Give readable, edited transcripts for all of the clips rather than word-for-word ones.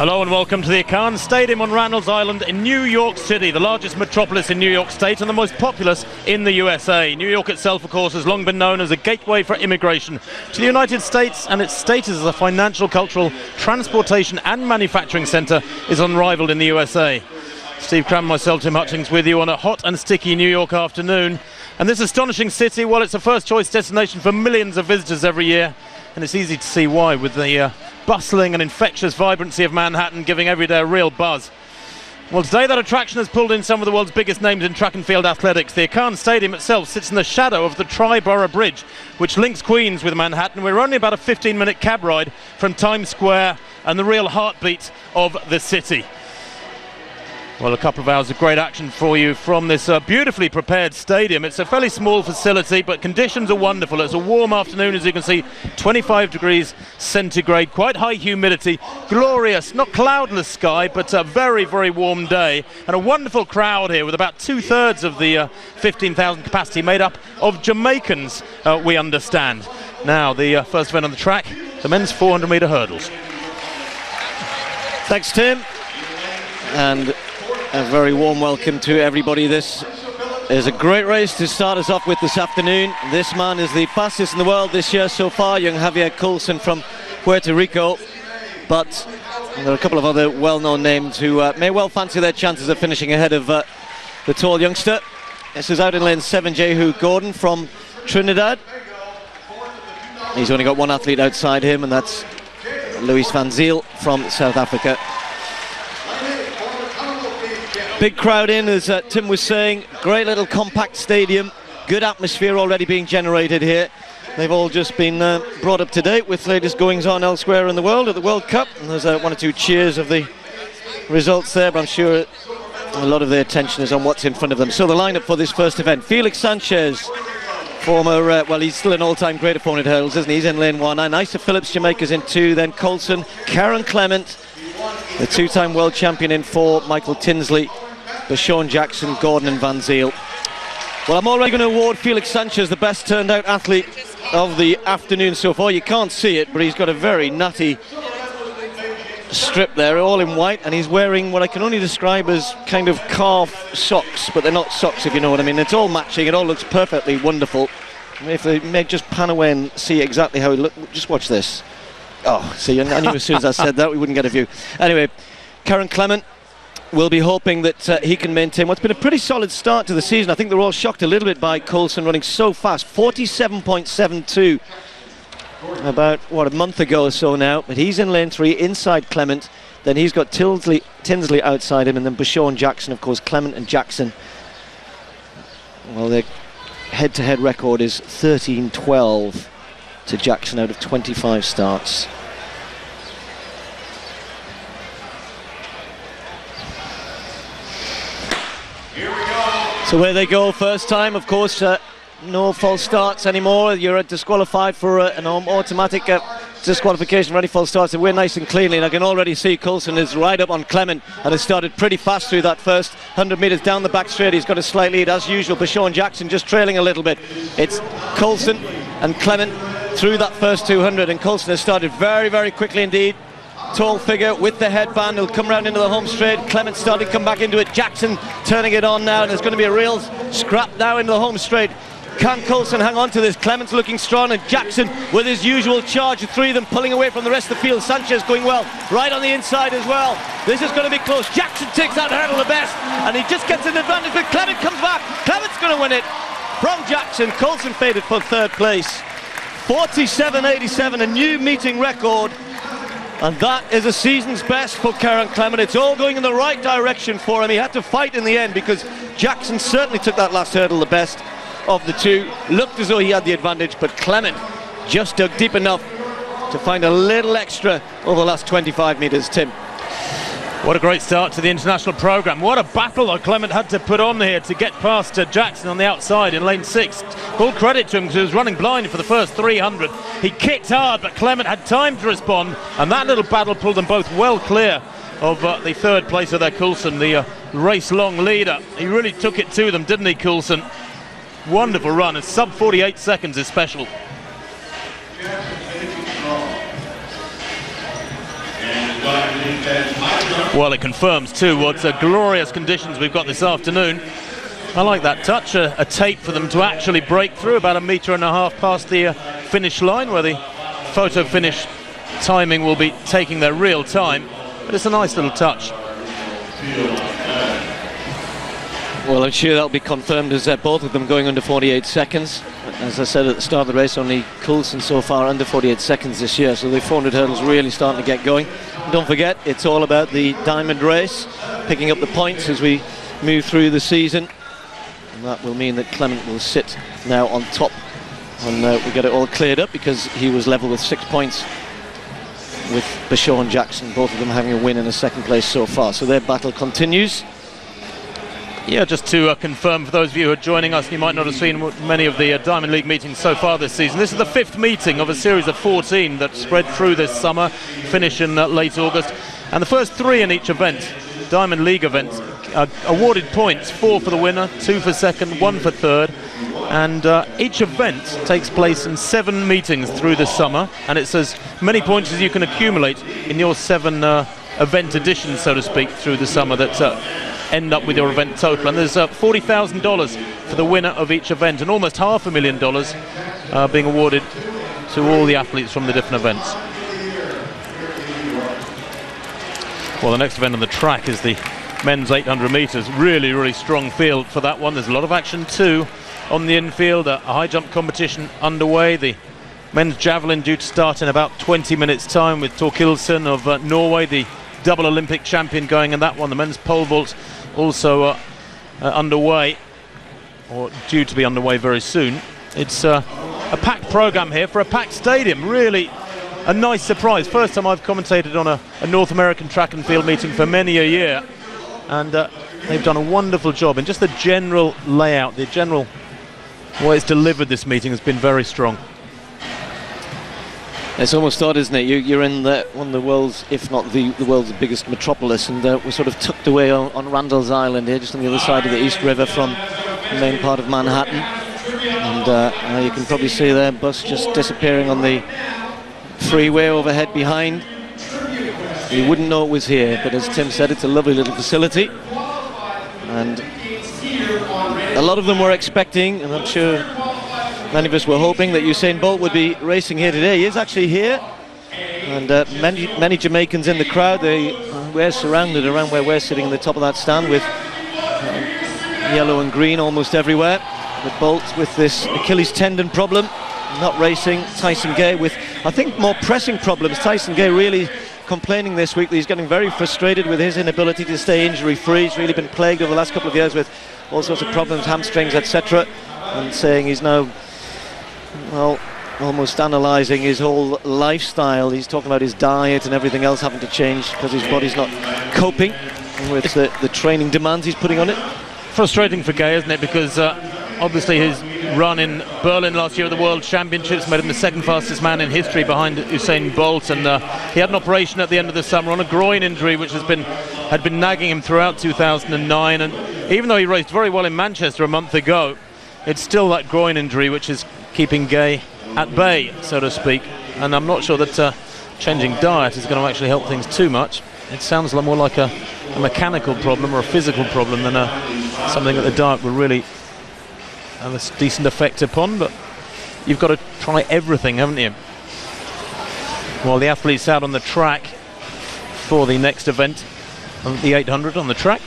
Hello and welcome to the Akan Stadium on Randall's Island in New York City, the largest metropolis in New York State and the most populous in the USA. New York itself, of course, has long been known as a gateway for immigration to the United States, and its status as a financial, cultural, transportation and manufacturing centre is unrivaled in the USA. Steve Cram and myself, Tim Hutchings, with you on a hot and sticky New York afternoon. And this astonishing city, well, it's a first-choice destination for millions of visitors every year, and it's easy to see why, with the bustling and infectious vibrancy of Manhattan giving every day a real buzz. Well, today that attraction has pulled in some of the world's biggest names in track and field athletics. The Akan Stadium itself sits in the shadow of the Tri-Borough Bridge, which links Queens with Manhattan. We're only about a 15-minute cab ride from Times Square and the real heartbeat of the city. Well, a couple of hours of great action for you from this beautifully prepared stadium. It's a fairly small facility, but conditions are wonderful. It's a warm afternoon, as you can see, 25 degrees centigrade, quite high humidity, glorious, not cloudless sky, but a very, very warm day, and a wonderful crowd here with about two-thirds of the 15,000 capacity made up of Jamaicans, we understand. Now, the first event on the track, the men's 400-metre hurdles. Thanks, Tim. And a very warm welcome to everybody. This is a great race to start us off with this afternoon. This man is the fastest in the world this year so far, young Javier Coulson from Puerto Rico. But there are a couple of other well-known names who may well fancy their chances of finishing ahead of the tall youngster. This is out in lane 7, Jehu Gordon from Trinidad. He's only got one athlete outside him, and that's Luis van Zyl from South Africa. Big crowd in, as Tim was saying. Great little compact stadium, good atmosphere already being generated here. They've all just been brought up to date with latest goings on elsewhere in the world at the World Cup, and there's one or two cheers of the results there, but I'm sure a lot of their attention is on what's in front of them. So the lineup for this first event: Felix Sanchez, former, well, he's still an all-time great at 400 hurdles, isn't he? He's in lane 1. And Isa Phillips, Jamaica's in 2, then Coulson, Karen Clement, the two-time world champion in 4, Michael Tinsley, Bashawn Jackson, Gordon and Van Zyl. Well, I'm already going to award Felix Sanchez the best turned out athlete of the afternoon so far. You can't see it, but he's got a very nutty strip there, all in white, and he's wearing what I can only describe as kind of calf socks, but they're not socks, if you know what I mean. It's all matching, it all looks perfectly wonderful. If they may just pan away and see exactly how it looks, just watch this. Oh, see, I knew as soon as I said that we wouldn't get a view. Anyway, Karen Clement will be hoping that he can maintain what's been a pretty solid start to the season. I think they're all shocked a little bit by Coulson running so fast, 47.72 about, what, a month ago or so now. But he's in lane 3 inside Clement. Then he's got Tinsley outside him, and then Bashawn Jackson, of course. Clement and Jackson, well, their head-to-head record is 13-12 to Jackson out of 25 starts. So where they go first time, of course, no false starts anymore. You're disqualified for an automatic disqualification for any false starts. They win nice and cleanly, and I can already see Coulson is right up on Clement and has started pretty fast through that first 100 metres down the back straight. He's got a slight lead as usual. Bashawn Jackson just trailing a little bit. It's Coulson and Clement through that first 200, and Coulson has started very, very quickly indeed. Tall figure with the headband, he'll come round into the home straight. Clement starting to come back into it. Jackson turning it on now, and there's going to be a real scrap now into the home straight. Can Coulson hang on to this? Clement's looking strong, and Jackson with his usual charge, the three of them pulling away from the rest of the field. Sanchez going well, right on the inside as well. This is going to be close. Jackson takes that hurdle the best, and he just gets an advantage, but Clement comes back. Clement's going to win it from Jackson. Coulson faded for third place. 47.87, a new meeting record. And that is a season's best for Karen Clement. It's all going in the right direction for him. He had to fight in the end because Jackson certainly took that last hurdle the best of the two. Looked as though he had the advantage, but Clement just dug deep enough to find a little extra over the last 25 metres. Tim. What a great start to the international programme. What a battle that Clement had to put on here to get past Jackson on the outside in lane 6. Full credit to him because he was running blind for the first 300. He kicked hard, but Clement had time to respond, and that little battle pulled them both well clear of the third place of their Coulson, the race-long leader. He really took it to them, didn't he, Coulson? Wonderful run, and sub 48 seconds is special. And Well, it confirms too what glorious conditions we've got this afternoon. I like that touch, a tape for them to actually break through about 1.5 meters past the finish line, where the photo finish timing will be taking their real time, but it's a nice little touch. Well, I'm sure that'll be confirmed as both of them going under 48 seconds. As I said at the start of the race, only Coulson so far under 48 seconds this year, so the 400 hurdles really starting to get going. And don't forget, it's all about the diamond race, picking up the points as we move through the season. And that will mean that Clement will sit now on top, and we get it all cleared up because he was level with 6 points with Bashaw and Jackson, both of them having a win in a second place so far. So their battle continues. Yeah, just to confirm for those of you who are joining us, you might not have seen many of the Diamond League meetings so far this season. This is the 5th meeting of a series of 14 that spread through this summer, finish in late August. And the first 3 in each event, Diamond League events, awarded points: 4 for the winner, 2 for second, 1 for third. And each event takes place in 7 meetings through the summer, and it's as many points as you can accumulate in your 7 event editions, so to speak, through the summer that end up with your event total. And there's $40,000 for the winner of each event, and almost $500,000 being awarded to all the athletes from the different events. Well, the next event on the track is the men's 800 metres. Really strong field for that one. There's a lot of action too on the infield. A high jump competition underway. The men's javelin due to start in about 20 minutes time, with Torkildsen of Norway, the double Olympic champion, going in that one. The men's pole vault also underway, or due to be underway very soon. It's a packed program here for a packed stadium. Really a nice surprise. First time I've commentated on a North American track and field meeting for many a year, and they've done a wonderful job. And just the general layout, the general way it's delivered, this meeting has been very strong. It's almost odd, isn't it? You're in one of the world's, if not the world's biggest metropolis, and we're sort of tucked away on Randall's Island here, just on the other side of the East River from the main part of Manhattan. And now you can probably see their bus just disappearing on the freeway overhead behind. You wouldn't know it was here, but as Tim said, it's a lovely little facility. And a lot of them were expecting, and I'm sure many of us were hoping, that Usain Bolt would be racing here today. He is actually here, and many Jamaicans in the crowd. We're surrounded around where we're sitting in the top of that stand with yellow and green almost everywhere. But Bolt with this Achilles tendon problem, not racing. Tyson Gay with, I think, more pressing problems. Tyson Gay really complaining this week that he's getting very frustrated with his inability to stay injury-free. He's really been plagued over the last couple of years with all sorts of problems, hamstrings, etc., and saying he's now, well, almost analysing his whole lifestyle. He's talking about his diet and everything else having to change because his body's not coping with the training demands he's putting on it. Frustrating for Gay, isn't it? Because obviously his run in Berlin last year at the World Championships made him the second fastest man in history behind Usain Bolt, and he had an operation at the end of the summer on a groin injury which had been nagging him throughout 2009, and even though he raced very well in Manchester a month ago, it's still that groin injury which is keeping Gay at bay, so to speak. And I'm not sure that changing diet is going to actually help things too much. It sounds a lot more like a mechanical problem or a physical problem than something that the diet will really have a decent effect upon. But you've got to try everything, haven't you? While the athletes out on the track for the next event, the 800 on the track.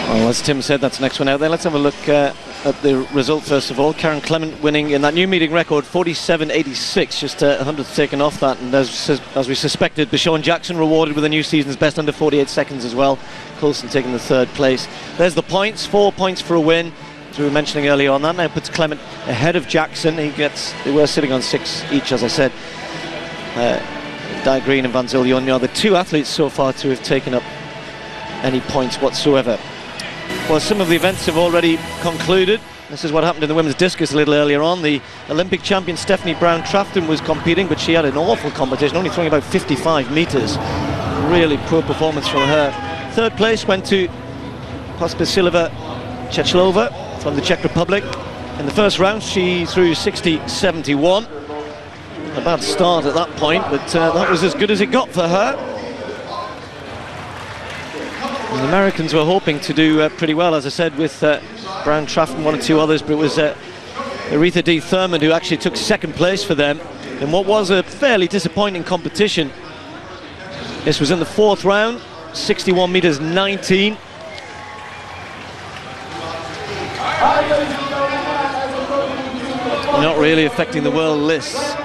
Well, as Tim said, that's the next one out there. Let's have a look at the result first of all. Karen Clement winning in that new meeting record, 47.86, just 100th taken off that. And as we suspected, Bashaw and Jackson rewarded with a new season's best under 48 seconds as well. Coulson taking the 3rd place. There's the points, 4 points for a win, as we were mentioning earlier on. That now puts Clement ahead of Jackson. They were sitting on 6 each, as I said. Di Green and Van Zillion are the 2 athletes so far to have taken up any points whatsoever. Well, some of the events have already concluded. This is what happened in the women's discus a little earlier on. The Olympic champion Stephanie Brown-Trafton was competing, but she had an awful competition, only throwing about 55 metres. Really poor performance from her. 3rd place went to Pospisilova Chechlova from the Czech Republic. In the first round, she threw 60.71. A bad start at that point, but that was as good as it got for her. And the Americans were hoping to do pretty well, as I said, with Brown Traff and one or two others, but it was Aretha D. Thurman who actually took second place for them in what was a fairly disappointing competition. This was in the fourth round, 61 meters 19. Not really affecting the world lists.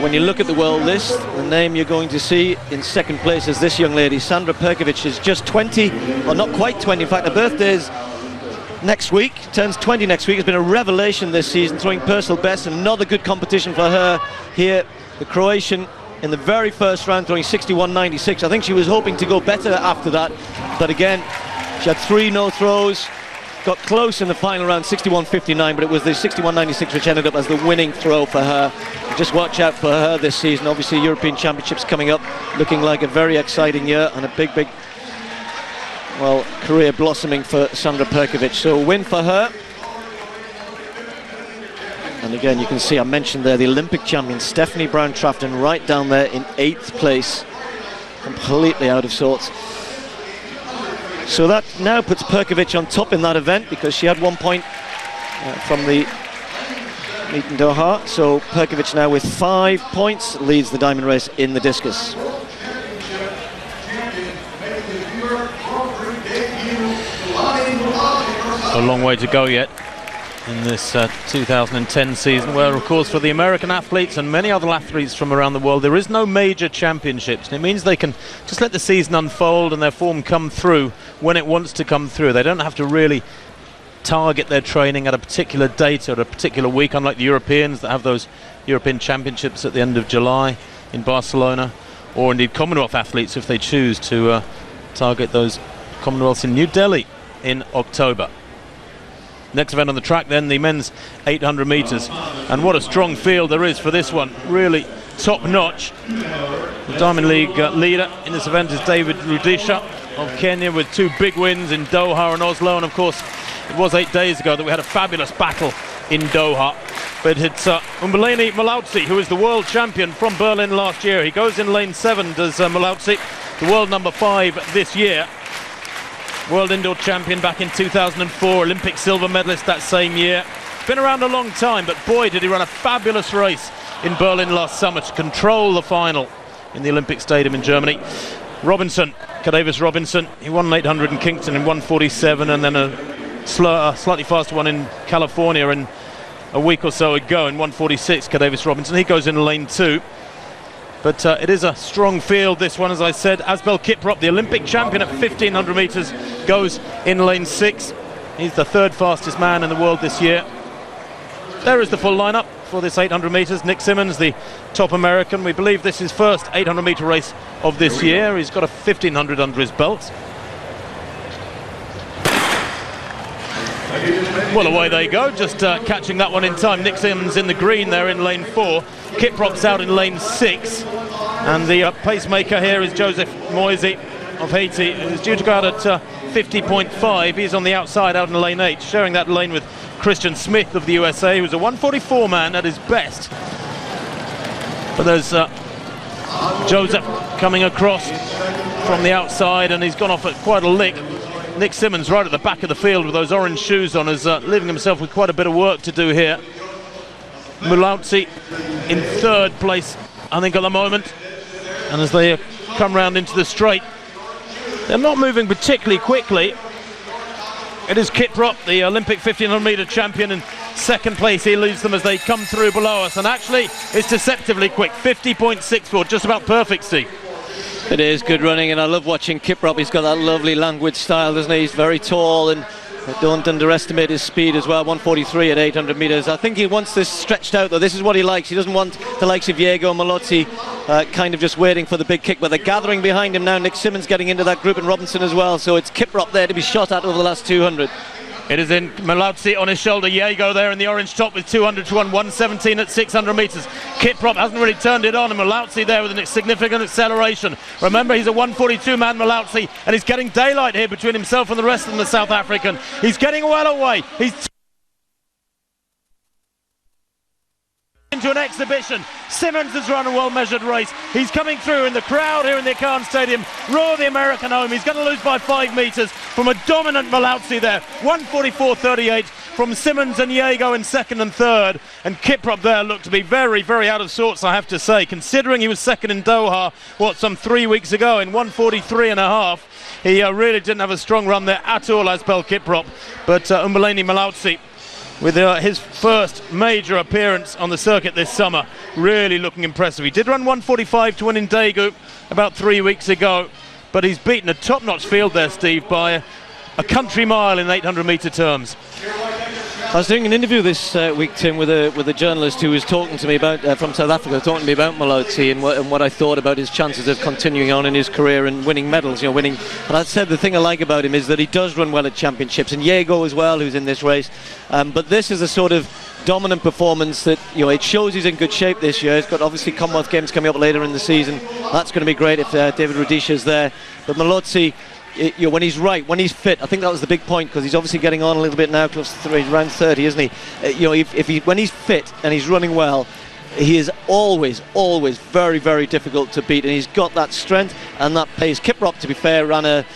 When you look at the world list, the name you're going to see in second place is this young lady, Sandra Perkovic. Is just 20, or not quite 20, in fact her birthday's next week, turns 20 next week. Has been a revelation this season, throwing personal best, and another good competition for her here. The Croatian in the very first round throwing 61.96. I think she was hoping to go better after that, but again, she had 3 no throws. Got close in the final round, 61.59, but it was the 61.96 which ended up as the winning throw for her. Just watch out for her this season. Obviously, European Championships coming up, looking like a very exciting year and a big, well, career blossoming for Sandra Perkovic. So a win for her. And again, you can see, I mentioned there, the Olympic champion, Stephanie Brown-Trafton, right down there in 8th place, completely out of sorts. So that now puts Perkovic on top in that event, because she had 1 point from the meet in Doha. So Perkovic now with 5 points leads the diamond race in the discus. A long way to go yet in this 2010 season, where of course for the American athletes and many other athletes from around the world, there is no major championships, and it means they can just let the season unfold and their form come through when it wants to come through. They don't have to really target their training at a particular date or a particular week, unlike the Europeans that have those European Championships at the end of July in Barcelona, or indeed Commonwealth athletes if they choose to target those Commonwealths in New Delhi in October. Next event on the track then, the men's 800 metres, and what a strong field there is for this one, really top notch. The Diamond League leader in this event is David Rudisha of Kenya, with 2 big wins in Doha and Oslo, and of course it was 8 days ago that we had a fabulous battle in Doha. But it's Umbeleni Malautsi, who is the world champion from Berlin last year. He goes in lane 7, does Malautsi, the world number 5 this year. World indoor champion back in 2004, Olympic silver medalist that same year. Been around a long time, but boy did he run a fabulous race in Berlin last summer to control the final in the Olympic Stadium in Germany. Robinson, Cadavis Robinson, he won 800 in Kingston in 1:47, and then a slightly faster one in California in a week or so ago in 1:46. Cadavis Robinson, he goes in lane 2. But it is a strong field, this one, as I said. Asbel Kiprop, the Olympic champion at 1500 metres, goes in lane 6. He's the 3rd fastest man in the world this year. There is the full lineup for this 800 metres. Nick Simmons, the top American. We believe this is his first 800 metre race of this year. He's got a 1500 under his belt. Well, away they go, just catching that one in time. Nick Simmons in the green there in lane 4. Kiprop's out in lane 6. And the pacemaker here is Joseph Moisey of Haiti, who's due to go out at 50.5. He's on the outside out in lane 8, sharing that lane with Christian Smith of the USA, who's a 144 man at his best. But there's Joseph coming across from the outside, and he's gone off at quite a lick. Nick Simmons right at the back of the field with those orange shoes on is leaving himself with quite a bit of work to do here. Malautsi in 3rd place, I think, at the moment. And as they come round into the straight, they're not moving particularly quickly. It is Kiprop, the Olympic 1500 metre champion, in 2nd place. He leads them as they come through below us. And actually, it's deceptively quick, 50.64, just about perfect, Steve. It is good running, and I love watching Kiprop. He's got that lovely languid style, doesn't he? He's very tall, and don't underestimate his speed as well. 1:43 at 800 metres. I think he wants this stretched out, though. This is what he likes. He doesn't want the likes of Diego Malozzi kind of just waiting for the big kick, but they're gathering behind him now. Nick Simmons getting into that group, and Robinson as well. So it's Kiprop there to be shot at over the last 200. It is in Malautsi on his shoulder. Diego there in the orange top with 200 to 1, 117 at 600 metres. Kiprop hasn't really turned it on, and Malautsi there with a significant acceleration. Remember, he's a 142 man, Malautsi, and he's getting daylight here between himself and the rest of the South African. He's getting well away. He's into an exhibition. Simmons has run a well-measured race. He's coming through in the crowd here in the Khan Stadium. Roar the American home. He's going to lose by 5 metres from a dominant Malautzi there. 1:44.38 from Simmons and Diego in second and third. And Kiprop there looked to be very, very out of sorts, I have to say, considering he was second in Doha, some 3 weeks ago in 1:43.5. He really didn't have a strong run there at all, Asbel Kiprop. But Umbeleni Malautzi, with his first major appearance on the circuit this summer, really looking impressive. He did run 1:45 to win in Daegu about 3 weeks ago, but he's beaten a top-notch field there, Steve, by a country mile in 800-metre terms. I was doing an interview this week, Tim, with a journalist who was talking to me about from South Africa, talking to me about Malautzi and what I thought about his chances of continuing on in his career and winning medals. And I said the thing I like about him is that he does run well at championships, and Diego as well, who's in this race. But this is a sort of dominant performance that it shows he's in good shape this year. He's got obviously Commonwealth Games coming up later in the season. That's going to be great if David Rudisha is there. But Malautzi, when he's right, when he's fit, I think that was the big point, because he's obviously getting on a little bit now, close to around 30, isn't he? When he's fit and he's running well, he is always very, very difficult to beat, and he's got that strength and that pace. Kiprop, to be fair, ran a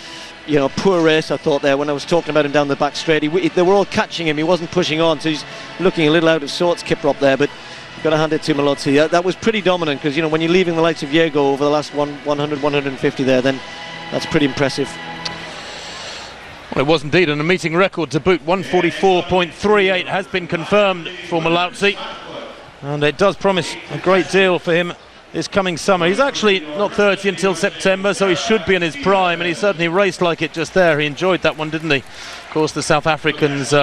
poor race, I thought, there when I was talking about him down the back straight. They were all catching him, he wasn't pushing on, so he's looking a little out of sorts, Kiprop there, but you've got to hand it to Malautzi. That was pretty dominant, because when you're leaving the likes of Diego over the last 100, 150 there, then that's pretty impressive. Well, it was indeed, and a meeting record to boot. 1:44.38 has been confirmed for Malautzi, and it does promise a great deal for him this coming summer. He's actually not 30 until September, so he should be in his prime, and he certainly raced like it just there. He enjoyed that one, didn't he? Of course, the South Africans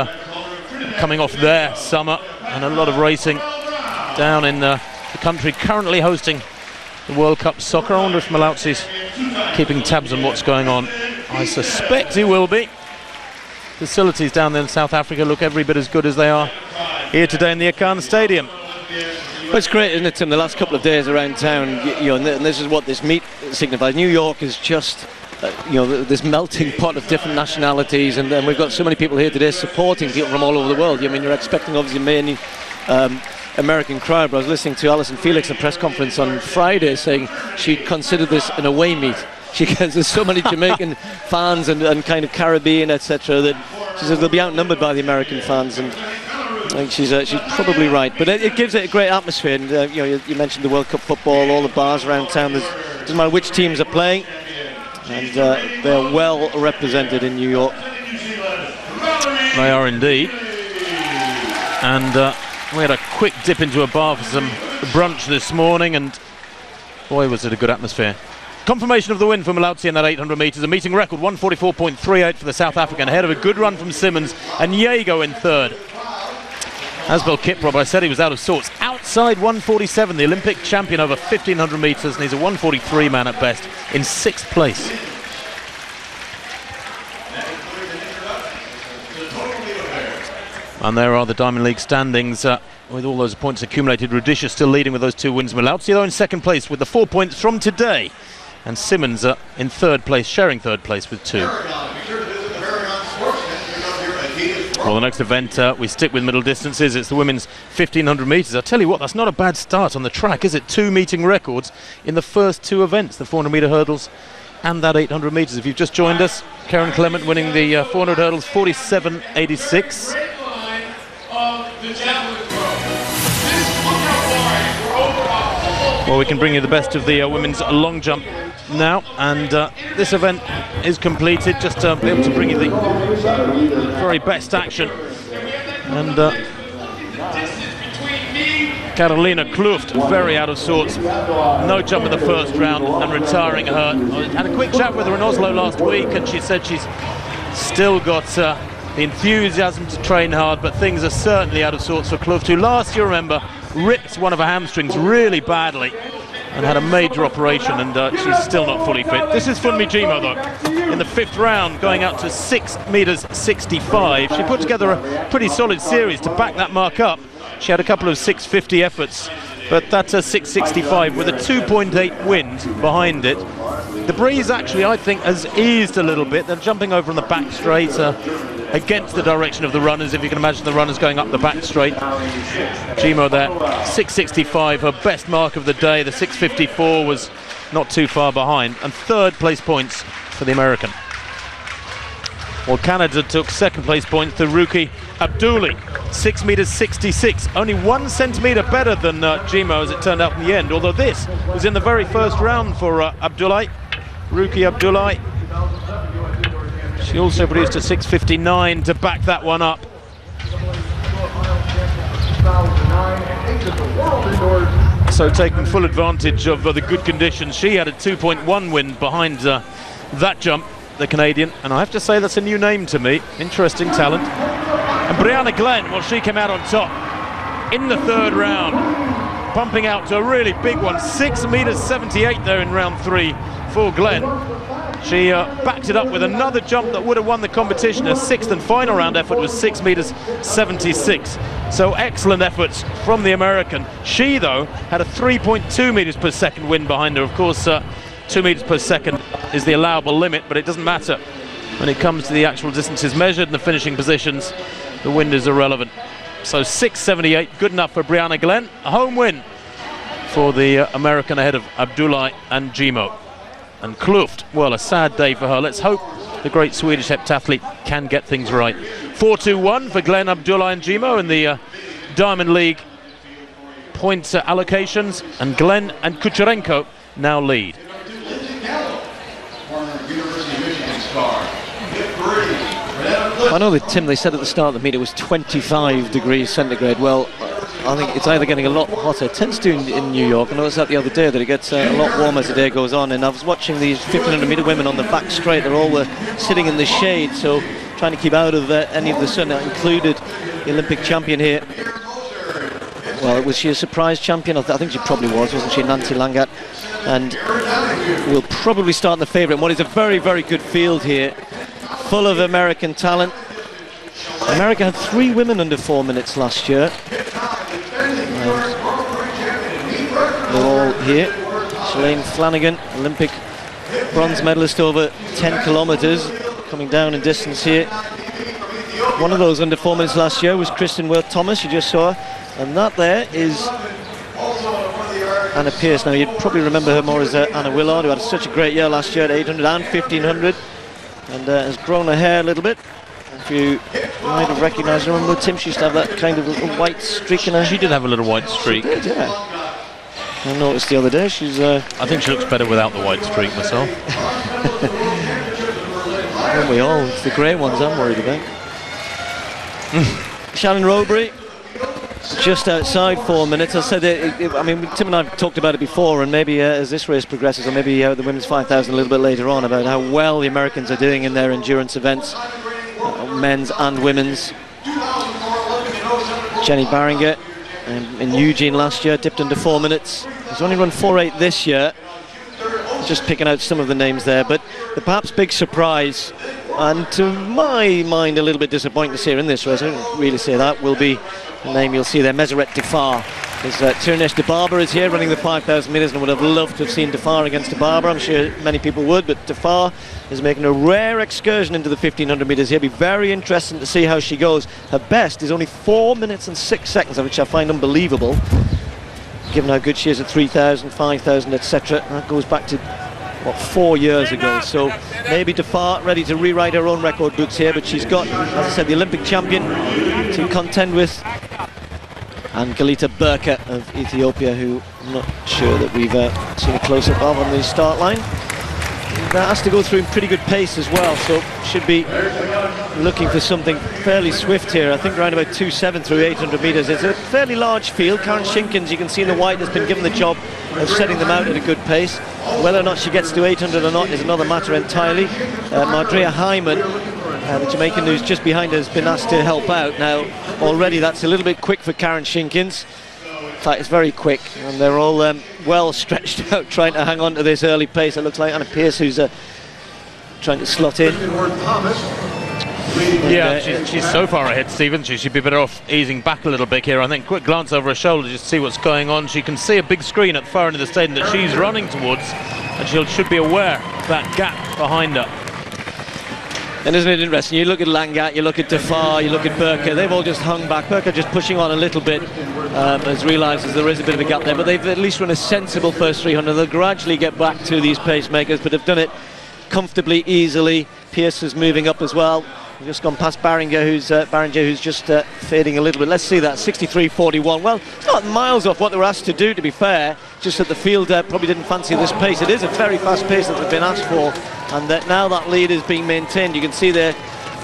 coming off their summer, and a lot of racing down in the country currently hosting the World Cup Soccer. I wonder if Malautzi's keeping tabs on what's going on. I suspect he will be. Facilities down there in South Africa look every bit as good as they are here today in the Khan Stadium. Well, it's great, isn't it, Tim? The last couple of days around town, and this is what this meet signifies. New York is just, this melting pot of different nationalities, and we've got so many people here today supporting people from all over the world. You're expecting obviously mainly American crowd, but I was listening to Alison Felix at a press conference on Friday saying she'd considered this an away meet. There's so many Jamaican fans and kind of Caribbean, etc., that she says they'll be outnumbered by the American fans, and I think she's probably right. But it gives it a great atmosphere, and you mentioned the World Cup football, all the bars around town. It doesn't matter which teams are playing, and they're well represented in New York. They are indeed. And we had a quick dip into a bar for some brunch this morning, and boy, was it a good atmosphere. Confirmation of the win for Malautzi in that 800 metres, a meeting record 1:44.38 for the South African, ahead of a good run from Simmons and Diego in third. Asbel Kiprop, I said he was out of sorts, outside 1:47, the Olympic champion over 1,500 metres, and he's a 1:43 man at best, in 6th place. And there are the Diamond League standings with all those points accumulated. Rudisha still leading with those 2 wins. Malautzi though in 2nd place with the 4 points from today. And Simmons in 3rd place, sharing 3rd place with 2. Well, the next event, we stick with middle distances. It's the women's 1,500 metres. I tell you what, that's not a bad start on the track, is it? 2 meeting records in the first 2 events, the 400 metre hurdles and that 800 metres. If you've just joined us, Karen Clement winning the 400 hurdles, 47.86. Well, we can bring you the best of the women's long jump now, and this event is completed. Just to be able to bring you the very best action, and Carolina Kluft very out of sorts, no jump in the first round and retiring hurt. I had a quick chat with her in Oslo last week, and she said she's still got the enthusiasm to train hard, but things are certainly out of sorts for Kluft, who last year, remember, ripped one of her hamstrings really badly and had a major operation, and she's still not fully fit. This is Funmi Jimo though, in the 5th round, going out to 6 metres 65. She put together a pretty solid series to back that mark up. She had a couple of 650 efforts, but that's a 665 with a 2.8 wind behind it. The breeze actually, I think, has eased a little bit. They're jumping over on the back straight against the direction of the runners, if you can imagine the runners going up the back straight. Gimo there, 6.65, her best mark of the day. The 6.54 was not too far behind. And third place points for the American. Well, Canada took second place points to Ruki Abdulai, 6 meters 66, only 1 centimeter better than Gimo as it turned out in the end, although this was in the very first round for Abdulai, Ruki Abdulai. She also produced a 6.59 to back that one up. So taking full advantage of the good conditions, she had a 2.1 wind behind that jump, the Canadian, and I have to say that's a new name to me. Interesting talent. And Brianna Glenn, well, she came out on top in the third round, pumping out to a really big one, 6 meters 78 there in round 3 for Glenn. She backed it up with another jump that would have won the competition. Her sixth and final round effort was 6 meters 76. So excellent efforts from the American. She, though, had a 3.2 meters per second wind behind her. Of course, 2 meters per second is the allowable limit, but it doesn't matter when it comes to the actual distances measured and the finishing positions. The wind is irrelevant. So 6.78, good enough for Brianna Glenn. A home win for the American ahead of Abdulai and Gimo. And Kluft, well, a sad day for her. Let's hope the great Swedish heptathlete can get things right. 4-2-1 for Glenn, Abdulai and Gimo in the Diamond League points allocations, and Glenn and Kucherenko now lead. I know that, Tim, they said at the start of the meet it was 25 degrees centigrade. Well, I think it's either getting a lot hotter. It tends to in New York. I noticed that the other day, that it gets a lot warmer as the day goes on. And I was watching these 1500 meter women on the back straight. They're all sitting in the shade, so trying to keep out of any of the sun. That included the Olympic champion here. Well, was she a surprise champion? I think she probably was, wasn't she, Nancy Langat? And will probably start in the favourite. And what is a very, very good field here, full of American talent. America had 3 women under 4 minutes last year. They're all here. Shalane Flanagan, Olympic bronze medalist over 10 kilometres, coming down in distance here. One of those under 4 minutes last year was Kristen Worth Thomas, you just saw her. And that there is Anna Pearce. Now, you'd probably remember her more as Anna Willard, who had such a great year last year at 800 and 1500, and has grown her hair a little bit. If you might have recognised her, remember, Tim, she used to have that kind of little white streak in her. She did have a little white streak. Did, yeah. I noticed the other day she's... I think she looks better without the white streak myself. Don't we all? It's the grey ones I'm worried about. Shannon Rowbury, just outside 4 minutes. I said, I mean, Tim and I have talked about it before, and maybe as this race progresses, or maybe the women's 5,000 a little bit later on, about how well the Americans are doing in their endurance events, men's and women's. Jenny Barringer in Eugene last year dipped under 4 minutes. He's only run 4.8 this year. Just picking out some of the names there, but the perhaps big surprise, and to my mind a little bit disappointing to see her in this race, I don't really say that, will be the name you'll see there, Meseret Defar. Tirunesh DeBarber is here running the 5,000 metres, and would have loved to have seen Defar against DeBarber. I'm sure many people would, but Defar is making a rare excursion into the 1,500 metres here. It'll be very interesting to see how she goes. Her best is only 4 minutes and 6 seconds, which I find unbelievable, given how good she is at 3,000, 5,000, etc. That goes back to, what, 4 years ago. So maybe Defar ready to rewrite her own record books here, but she's got, as I said, the Olympic champion to contend with, and Galita Burka of Ethiopia, who I'm not sure that we've seen a close-up of on the start line. That has to go through in pretty good pace as well, so should be looking for something fairly swift here. I think around about 2.7 through 800 metres. It's a fairly large field. Karen Shinkins, you can see in the white, has been given the job of setting them out at a good pace. Whether or not she gets to 800 or not is another matter entirely. Mardria Hyman, the Jamaican who's just behind her, has been asked to help out. Now, already that's a little bit quick for Karen Shinkins. In fact, it's very quick, and they're all well stretched out trying to hang on to this early pace. It looks like Anna Pearce, who's trying to slot in. Yeah, she's so far ahead, Stephen. She'd be better off easing back a little bit here. I think quick glance over her shoulder just to see what's going on. She can see a big screen at the far end of the stadium that she's running towards. and she should be aware of that gap behind her. And isn't it interesting? You look at Langat, you look at Defar, you look at Burka, they've all just hung back. Burka just pushing on a little bit, has realised there is a bit of a gap there, but they've at least run a sensible first 300. They'll gradually get back to these pacemakers, but have done it comfortably, easily. Pierce is moving up as well. We've just gone past Barringer, who's just fading a little bit. Let's see that, 63.41. Well, it's not miles off what they were asked to do, to be fair, just that the field probably didn't fancy this pace. It is a very fast pace that they've been asked for, and that now that lead is being maintained. You can see there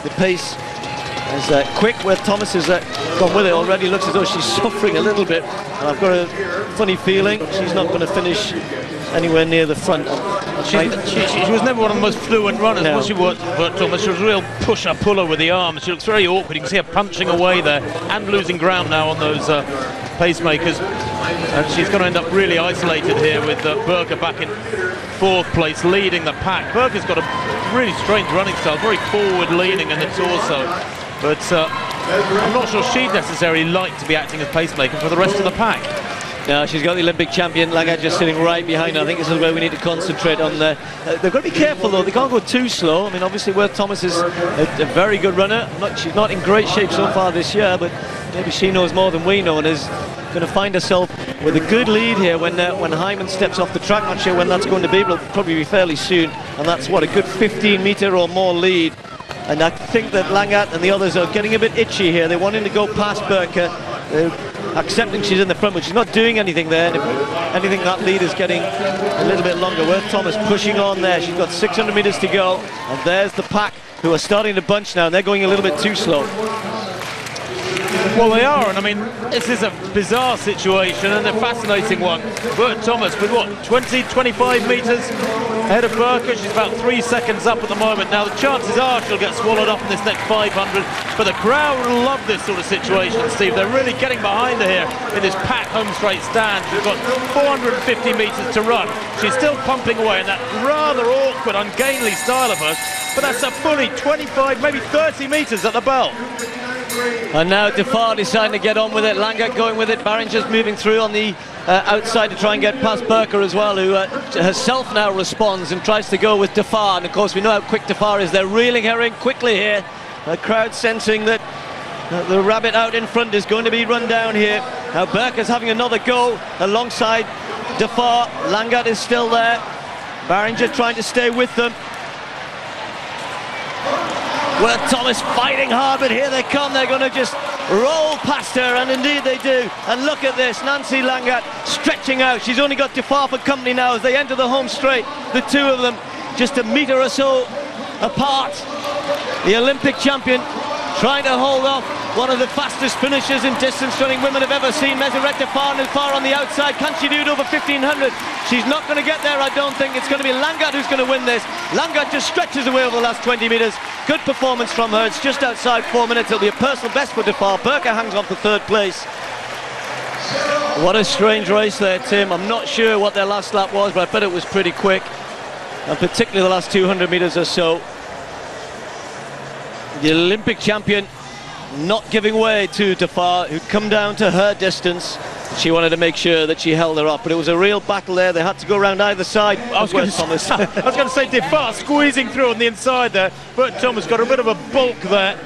the pace is quick, where Thomas has gone with it already. Looks as though she's suffering a little bit, and I've got a funny feeling she's not going to finish anywhere near the front. She was never one of the most fluent runners, was she, Thomas? She was a real pusher-puller with the arms. She looks very awkward. You can see her punching away there and losing ground now on those pacemakers. And she's going to end up really isolated here with Burka back in 4th place, leading the pack. Burka's got a really strange running style, very forward-leaning in the torso. But I'm not sure she'd necessarily like to be acting as pacemaker for the rest of the pack. No, she's got the Olympic champion Langat just sitting right behind her. I think this is where we need to concentrate on there. They've got to be careful though, they can't go too slow. I mean, obviously Worth Thomas is a very good runner. She's not in great shape so far this year, but maybe she knows more than we know and is going to find herself with a good lead here when Hyman steps off the track. Not sure when that's going to be, but it'll probably be fairly soon. And that's what, a good 15-metre or more lead. And I think that Langat and the others are getting a bit itchy here. They're wanting to go past Burka. Accepting she's in the front, but she's not doing anything there. And if anything, that lead is getting a little bit longer. Worth Thomas pushing on there. She's got 600 metres to go. And there's the pack who are starting to bunch now, and they're going a little bit too slow. Well, they are, and I mean, this is a bizarre situation and a fascinating one. Worth Thomas with what, 20, 25 metres ahead of Burka. She's about 3 seconds up at the moment. Now, the chances are she'll get swallowed up in this next 500, but the crowd will love this sort of situation, Steve. They're really getting behind her here in this packed home straight stand. She's got 450 metres to run. She's still pumping away in that rather awkward, ungainly style of hers, but that's a fully 25, maybe 30 metres at the belt. And now Defar deciding to get on with it. Langat going with it. Barringer's moving through on the outside to try and get past Burka as well, who herself now responds and tries to go with Defar. And of course we know how quick Defar is. They're reeling her in quickly here. The crowd sensing that the rabbit out in front is going to be run down here. Now Burka's having another go alongside Defar. Langat is still there. Barringer trying to stay with them. Worth Thomas fighting hard, but here they come. They're going to just roll past her, and indeed they do. And look at this, Nancy Langat stretching out. She's only got Defar for company now as they enter the home straight. The two of them just a metre or so apart. The Olympic champion trying to hold off one of the fastest finishers in distance running women have ever seen. Meseret Defar on the outside. Can she do it over 1500? She's not going to get there, I don't think. It's going to be Langat who's going to win this. Langat just stretches away over the last 20 metres. Good performance from her. It's just outside 4 minutes. It'll be a personal best for Defar. Burka hangs on for 3rd place. What a strange race there, Tim. I'm not sure what their last lap was, but I bet it was pretty quick. And particularly the last 200 metres or so. The Olympic champion not giving way to Defar, who'd come down to her distance. She wanted to make sure that she held her up, but it was a real battle there. They had to go around either side. I was going to say Defar squeezing through on the inside there, but Thomas got a bit of a bulk there.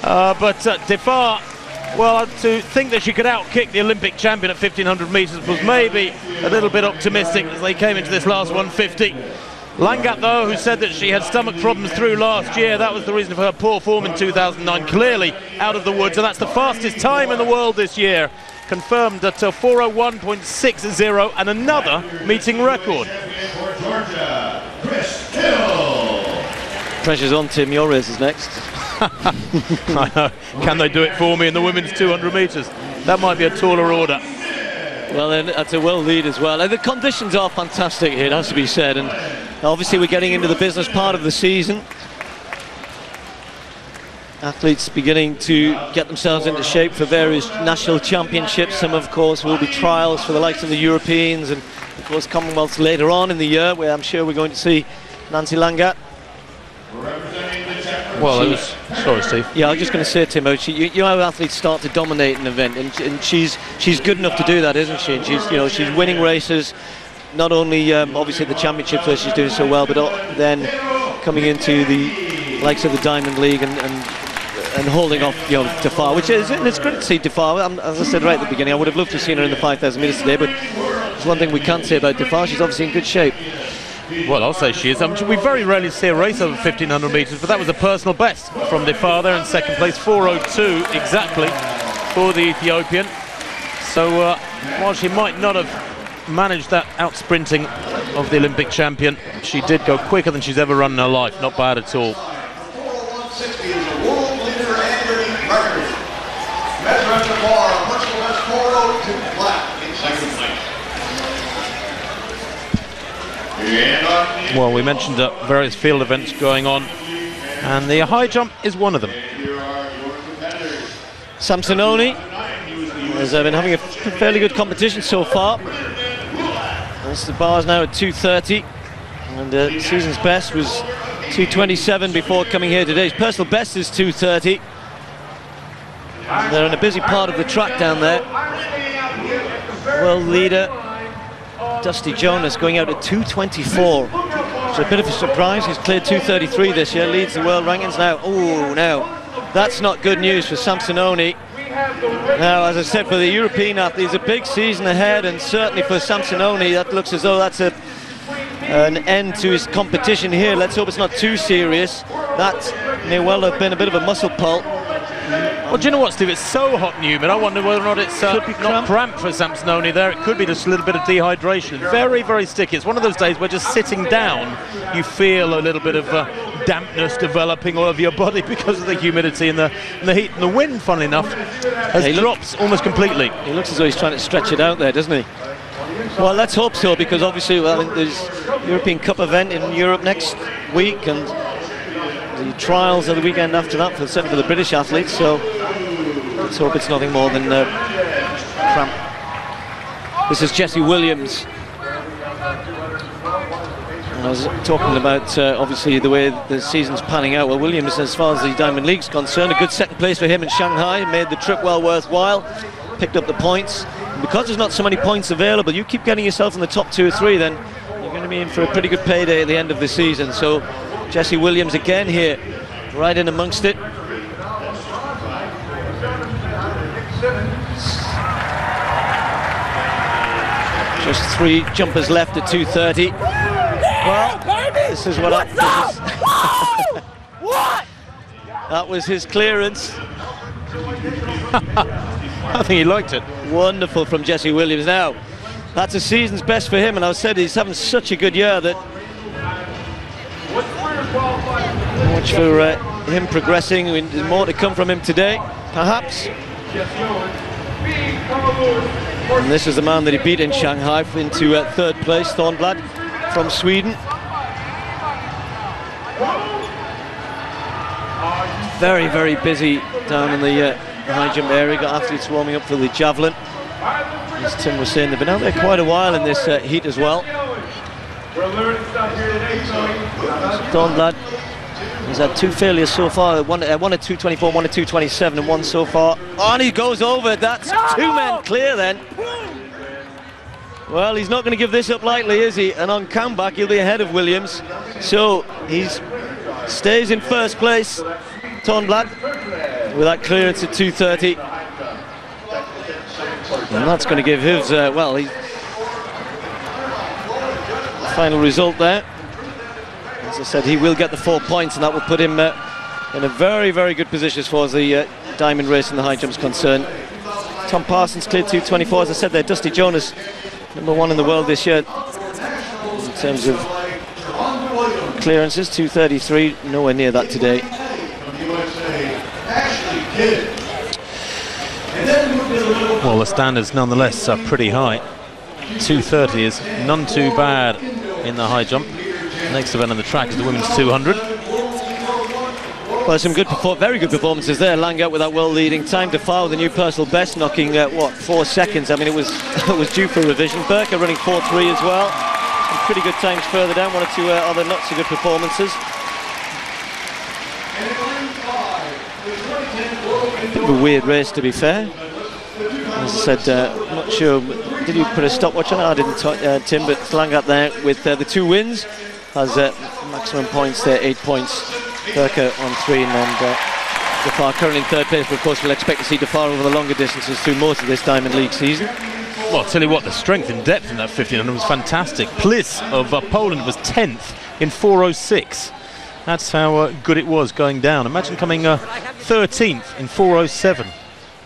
But Defar, well, to think that she could outkick the Olympic champion at 1500 metres was maybe a little bit optimistic as they came into this last 150. Langat, though, who said that she had stomach problems through last year, that was the reason for her poor form in 2009, clearly out of the woods, and that's the fastest time in the world this year, confirmed at 4:01.60 and another meeting record. Pressure's on, Tim. Your race is next. I know. Can they do it for me in the women's 200 metres? That might be a taller order. Well, then that's a well lead as well. And the conditions are fantastic here, it has to be said. And obviously we're getting into the business part of the season. Athletes beginning to get themselves into shape for various national championships. Some, of course, will be trials for the likes of the Europeans and, of course, Commonwealths later on in the year, where I'm sure we're going to see Nancy Langat. Well, sorry, Steve. Yeah, I was just going to say, Tim, you know how athletes start to dominate an event, and she's good enough to do that, isn't she? And she's winning races, not only obviously the championships where she's doing so well, but then coming into the likes of the Diamond League and holding off, you know, Tafar, which is, it's great to see Tafar. As I said right at the beginning, I would have loved to have seen her in the 5,000 metres today, but there's one thing we can't say about Tafar, she's obviously in good shape. Well, I'll say she is. We very rarely see a race over 1,500 metres, but that was a personal best from Tafar there in second place, 4:02 exactly for the Ethiopian. So while she might not have managed that out-sprinting of the Olympic champion, she did go quicker than she's ever run in her life. Not bad at all. Well, we mentioned various field events going on, and the high jump is one of them. Samsononi has been having a fairly good competition so far. The bar's now at 2:30, and season's best was 2:27 before coming here today. His personal best is 2:30. They're in a busy part of the track down there. World leader Dusty Jonas going out at 2:24. It's a bit of a surprise. He's cleared 2:33 this year, leads the world rankings now. Oh, now that's not good news for Samsononi. Now, as I said, for the European athletes, a big season ahead, and certainly for Samsononi, that looks as though that's an end to his competition here. Let's hope it's not too serious. That may well have been a bit of a muscle pull. Well, do you know what, Steve? It's so hot and humid. I wonder whether or not it's not cramp for Samsononi there. It could be just a little bit of dehydration. Very, very sticky. It's one of those days where just sitting down, you feel a little bit of dampness developing all over your body because of the humidity and the heat. And the wind, funnily enough, has dropped almost completely. He looks as though he's trying to stretch it out there, doesn't he? Well, let's hope so, because obviously, well, there's European Cup event in Europe next week, and the trials are the weekend after that, certainly for the British athletes, so let's hope it's nothing more than cramp. This is Jesse Williams. And I was talking about obviously the way the season's panning out. Well, Williams, as far as the Diamond League's concerned, a good second place for him in Shanghai, made the trip well worthwhile, picked up the points. And because there's not so many points available, you keep getting yourself in the top 2 or 3, then you're going to be in for a pretty good payday at the end of the season. So Jesse Williams again here, right in amongst it. Just 3 jumpers left at 2:30. Well, this is what that was his clearance. I think he liked it. Wonderful from Jesse Williams. Now, that's a season's best for him, and I said he's having such a good year that much for him progressing. There's more to come from him today, perhaps. And this is the man that he beat in Shanghai into 3rd place, Thornblad from Sweden. Very, very busy down in the high jump area. Got athletes warming up for the javelin. As Tim was saying, they've been out there quite a while in this heat as well. Thornblad has had 2 failures so far, one at 2:24, one at 2:27, and one so far. Oh, and he goes over. That's 2 men clear then. Well, he's not going to give this up lightly, is he? And on comeback, he'll be ahead of Williams. So he stays in 1st place, Thornblad, with that clearance at 2:30. And that's going to give his, final result there. As I said, he will get the 4 points, and that will put him in a very, very good position as far as the diamond race and the high jump's concerned. Tom Parsons cleared 2:24. As I said there, Dusty Jonas, #1 in the world this year in terms of clearances, 2:33, nowhere near that today. Well, the standards nonetheless are pretty high. 2:30 is none too bad in the high jump. Next event on the track is the women's 200. Well, some very good performances there. Lang out with that world-leading time. Tafar with a new personal best, knocking 4 seconds. I mean, it was due for revision. Burka running 4:3 as well. Some pretty good times further down. 1 or 2 other not so good performances. A bit of a weird race, to be fair. As I said, I'm not sure, did you put a stopwatch on? I didn't, Tim, but Langat there with the 2 wins has maximum points there, 8 points. Burka on 3, and then Jafar currently in 3rd place, but of course we'll expect to see Jafar over the longer distances through most of this Diamond League season. Well, I'll tell you what, the strength and depth in that 1500 was fantastic. Pliss of Poland was 10th in 4:06. That's how good it was going down. Imagine coming 13th in 4:07.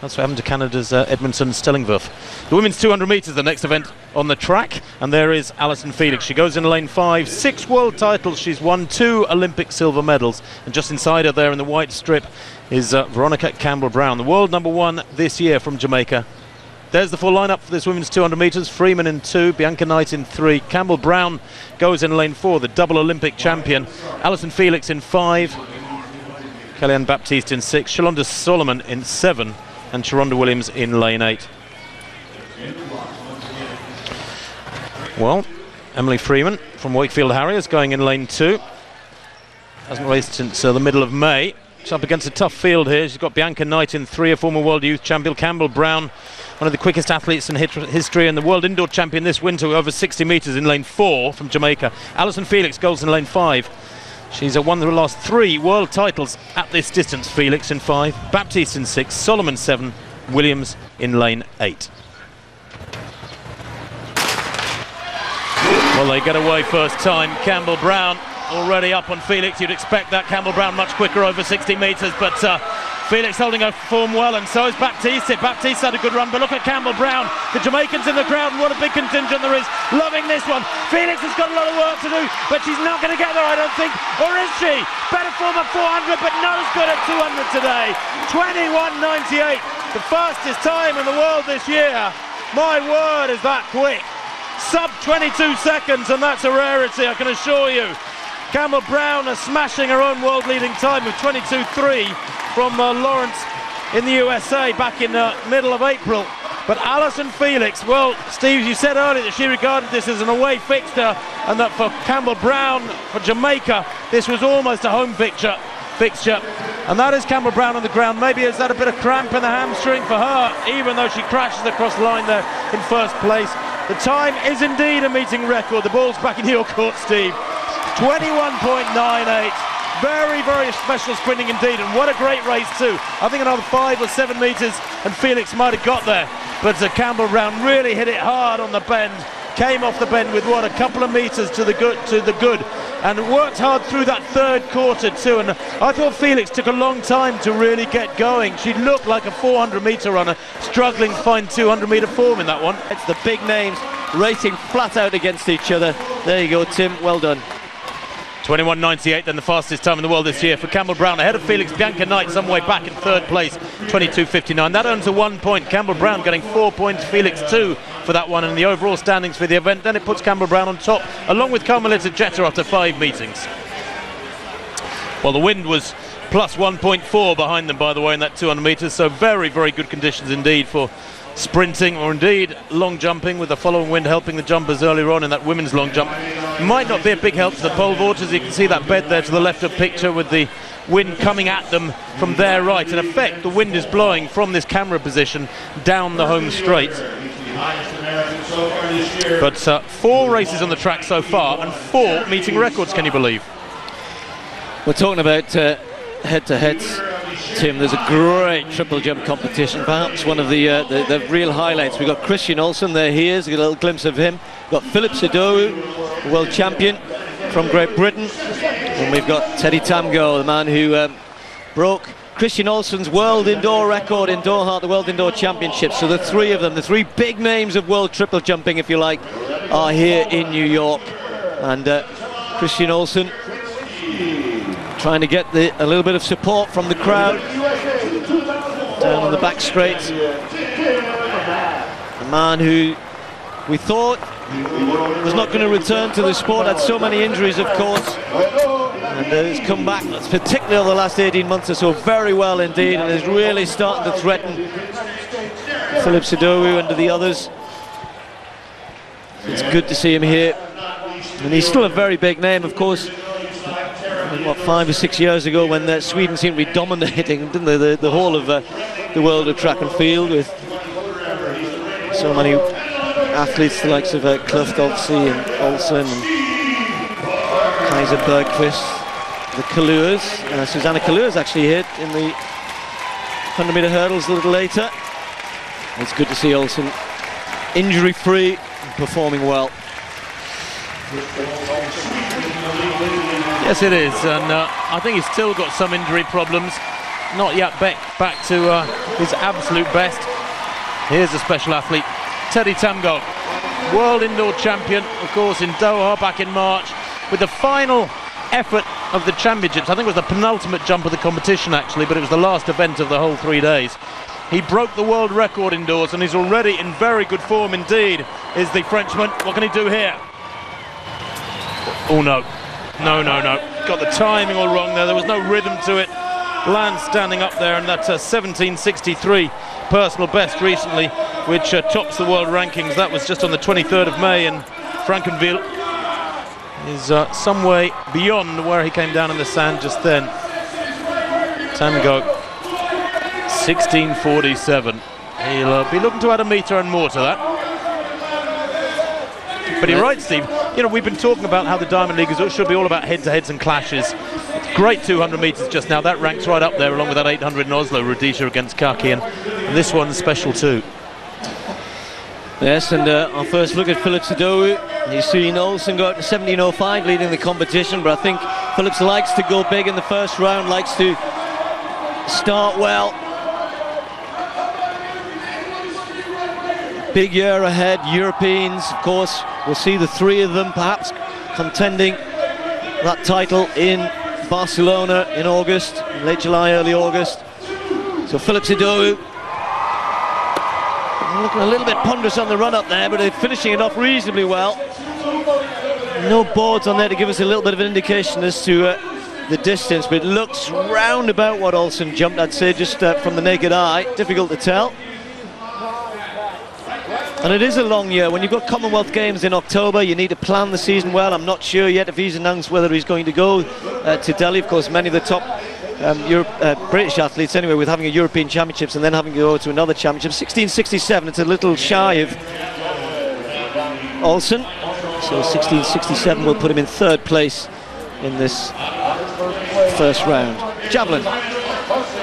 That's what happened to Canada's Edmondson Stellingwerf. The women's 200 metres, the next event on the track, and there is Alison Felix. She goes in lane 5, 6 world titles. She's won 2 Olympic silver medals, and just inside her there in the white strip is Veronica Campbell-Brown, the world number 1 this year from Jamaica. There's the full lineup for this women's 200 metres. Freeman in 2, Bianca Knight in 3. Campbell-Brown goes in lane 4, the double Olympic champion. Alison Felix in 5. Kellyanne Baptiste in 6. Shalonda Solomon in 7. And Sharonda Williams in lane 8. Well, Emily Freeman from Wakefield Harriers going in lane 2. Hasn't raced since the middle of May. She's up against a tough field here. She's got Bianca Knight in 3, a former world youth champion. Campbell-Brown, one of the quickest athletes in history, and the world indoor champion this winter, over 60 metres in lane 4 from Jamaica. Alison Felix goes in lane 5. She's won the last 3 world titles at this distance. Felix in 5, Baptiste in 6, Solomon 7, Williams in lane 8. Well, they get away first time. Campbell-Brown already up on Felix. You'd expect that. Campbell-Brown much quicker over 60 metres, but Felix holding her form well, and so is Baptiste. Baptiste had a good run, but look at Campbell-Brown. The Jamaicans in the crowd, and what a big contingent there is. Loving this one. Felix has got a lot of work to do, but she's not going to get there, I don't think. Or is she? Better form at 400, but not as good at 200 today. 21.98, the fastest time in the world this year. My word, is that quick. Sub 22 seconds, and that's a rarity, I can assure you. Campbell-Brown is smashing her own world-leading time of 22.3 from Lawrence in the USA back in the middle of April. But Alison Felix, well, Steve, you said earlier that she regarded this as an away fixture, and that for Campbell-Brown, for Jamaica, this was almost a home fixture. And that is Campbell-Brown on the ground. Maybe is that a bit of cramp in the hamstring for her, even though she crashes across the line there in first place. The time is indeed a meeting record. The ball's back in your court, Steve. 21.98. Very, very special sprinting indeed, and what a great race too. I think another 5 or 7 metres and Felix might have got there, but Campbell-Brown really hit it hard on the bend, came off the bend with what, a couple of metres to the good, and worked hard through that 3rd quarter too. And I thought Felix took a long time to really get going. She looked like a 400-metre runner, struggling to find 200-metre form in that one. It's the big names racing flat out against each other. There you go, Tim, well done. 21.98, then the fastest time in the world this year for Campbell-Brown, ahead of Felix. Bianca Knight some way back in 3rd place, 22.59. That earns a 1 point. Campbell-Brown getting 4 points, Felix 2 for that one, and the overall standings for the event. Then it puts Campbell-Brown on top, along with Carmelita Jeter after 5 meetings. Well, the wind was plus 1.4 behind them, by the way, in that 200 metres, so very, very good conditions indeed for sprinting, or indeed long jumping, with the following wind helping the jumpers earlier on in that women's long jump. Might not be a big help to the pole vaulters. You can see that bed there to the left of picture with the wind coming at them from their right. In effect, the wind is blowing from this camera position down the home straight. But 4 races on the track so far, and 4 meeting records, can you believe? We're talking about head-to-heads, Tim. There's a great triple jump competition, perhaps one of the real highlights. We've got Christian Olsen, there he is, a little glimpse of him. We've got Philip Sidowu, world champion from Great Britain, and we've got Teddy Tamgo, the man who broke Christian Olsen's world indoor record in Doha, the World Indoor Championships. So the 3 of them, the 3 big names of world triple jumping, if you like, are here in New York. And Christian Olsen trying to get a little bit of support from the crowd down on the back straight. A man who we thought was not going to return to the sport, had so many injuries, of course, and has come back, particularly over the last 18 months or so, very well indeed, and is really starting to threaten Philip Sidowu and the others. It's good to see him here, and he's still a very big name, of course. What, 5 or 6 years ago, when Sweden seemed to be dominating, didn't they, the whole of the world of track and field, with so many athletes, the likes of Kluft, obviously, and Olsen, and Kaiser Bergqvist, the Kalures. Susanna Kalures actually hit in the 100-meter hurdles a little later. It's good to see Olsen injury-free and performing well. Yes, it is, and I think he's still got some injury problems. Not yet back to his absolute best. Here's a special athlete, Teddy Tamgok, world indoor champion, of course, in Doha back in March, with the final effort of the championships. I think it was the penultimate jump of the competition, actually, but it was the last event of the whole 3 days. He broke the world record indoors, and he's already in very good form indeed, is the Frenchman. What can he do here? Oh, no. No. Got the timing all wrong there. There was no rhythm to it. Bland standing up there, and that's a 17.63 personal best recently, which tops the world rankings. That was just on the 23rd of May, and Frankenville is some way beyond where he came down in the sand just then. Tamgok, 16.47. He'll be looking to add a metre and more to that. But you're right, Steve. You know, we've been talking about how the Diamond League should be all about head-to-heads and clashes. Great 200 metres just now. That ranks right up there, along with that 800 in Oslo, Rudisha against Kaki, and this one's special too. Yes, and our first look at Phillips Adowu. You've seen Olsen go out to 17.05 leading the competition, but I think Phillips likes to go big in the first round, likes to start well. Big year ahead, Europeans, of course. We'll see the three of them perhaps contending that title in Barcelona in August, late July, early August. So Phillips Adowu looking a little bit ponderous on the run up there, but they're finishing it off reasonably well. No boards on there to give us a little bit of an indication as to the distance, but it looks round about what Olsen jumped, I'd say, just from the naked eye. Difficult to tell. And it is a long year. When you've got Commonwealth Games in October, you need to plan the season well. I'm not sure yet if he's announced whether he's going to go to Delhi. Of course, many of the top British athletes, anyway, with having a European Championships and then having to go to another championship. 16.67, it's a little shy of Olsen. So 16.67 will put him in third place in this first round. Javelin.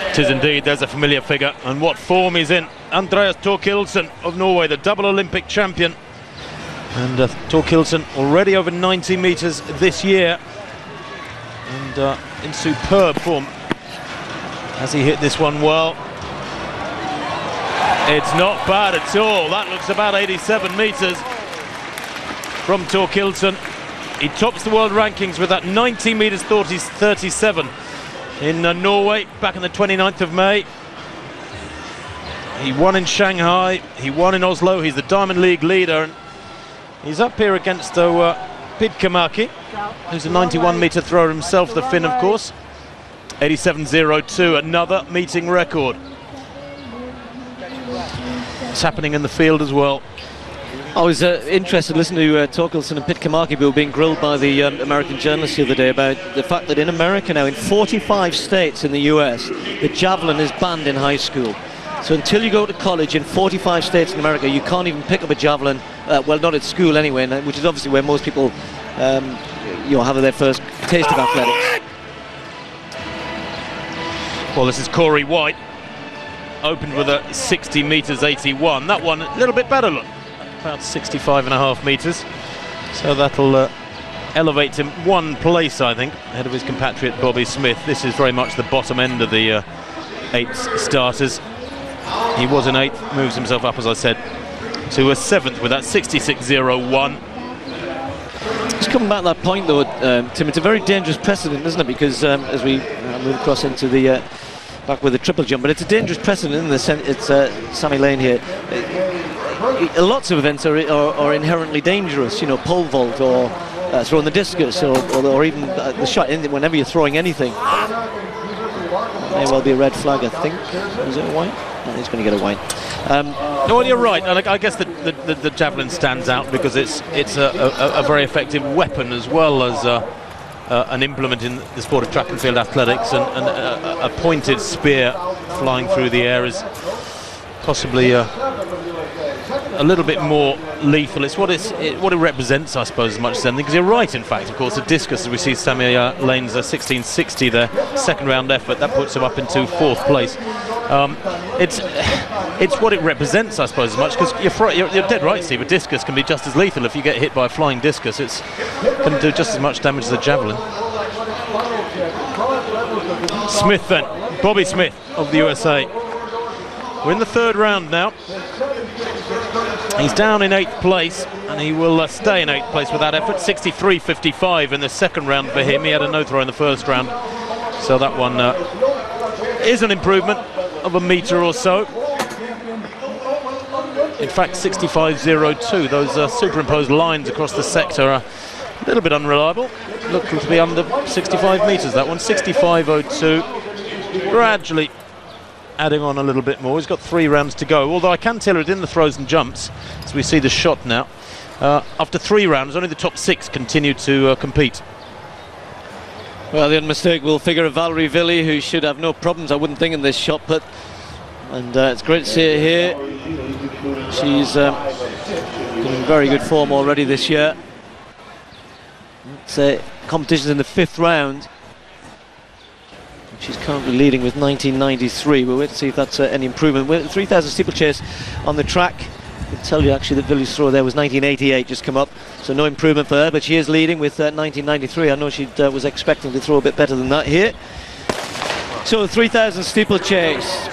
It is indeed, there's a familiar figure, and what form he's in. Andreas Thorkildsen of Norway, the double Olympic champion. And Thorkildsen already over 90 metres this year, and in superb form. Has he hit this one well? It's not bad at all. That looks about 87 metres from Thorkildsen. He tops the world rankings with that 90 metres 37 in Norway back on the 29th of May. He won in Shanghai, he won in Oslo, he's the Diamond League leader, and he's up here against Pidkamaki, who's a 91 metre thrower himself, the Finn, of course. 87.02, another meeting record. It's happening in the field as well. I was interested to listen to Thorkildsen and Pidkamaki, who were being grilled by the American journalists the other day about the fact that in America now, in 45 states in the US, the javelin is banned in high school. So until you go to college in 45 states in America, you can't even pick up a javelin, well, not at school anyway, which is obviously where most people have their first taste of athletics. Well, this is Corey White, opened with a 60 metres 81. That one a little bit better, look, about 65.5 metres. So that'll elevate him one place, I think, ahead of his compatriot Bobby Smith. This is very much the bottom end of the 8 starters. He was in 8th, moves himself up, as I said, to a 7th with that 66.01. Just coming back to that point, though, Tim, it's a very dangerous precedent, isn't it? Because as we move across into the back with the triple jump, but it's a dangerous precedent in the sense. It's Sammy Lane here. Lots of events are inherently dangerous. You know, pole vault or throwing the discus or even the shot. Whenever you're throwing anything, may well be a red flag. I think. Is it a white? No, he's going to get a white. Well, you're right. I guess the javelin stands out because it's a very effective weapon as well as an implement in the sport of track and field athletics, and a pointed spear flying through the air is possibly a little bit more lethal. It's what it represents, I suppose, as much as anything. Because you're right, in fact. Of course, the discus, as we see Sammy Lane's 1660 there, second round effort, that puts him up into 4th place. It's what it represents, I suppose, as much, because you're dead right, Steve. A discus can be just as lethal. If you get hit by a flying discus, it can do just as much damage as a javelin. Smith then, Bobby Smith of the USA. We're in the 3rd round now. He's down in 8th place, and he will stay in 8th place with that effort. 63.55 in the 2nd round for him. He had a no-throw in the 1st round, so that one is an improvement of a metre or so. In fact, 65.02. Those superimposed lines across the sector are a little bit unreliable. Looking to be under 65 metres, that one. 65.02. Gradually adding on a little bit more. He's got 3 rounds to go, although I can tell it in the throws and jumps, as we see the shot now. After 3 rounds, only the top 6 continue to compete. Well, the unmistakable figure of Valerie Villi, who should have no problems, I wouldn't think, in this shot put. And it's great to see her here. She's in very good form already this year. It's competitions in the 5th round. She's currently leading with 1993. We'll wait to see if that's any improvement. With 3,000 steeplechase on the track, I can tell you actually that Villi's throw there was 1988 just come up, so no improvement for her, but she is leading with 1993. I know she was expecting to throw a bit better than that here. So 3,000 steeplechase.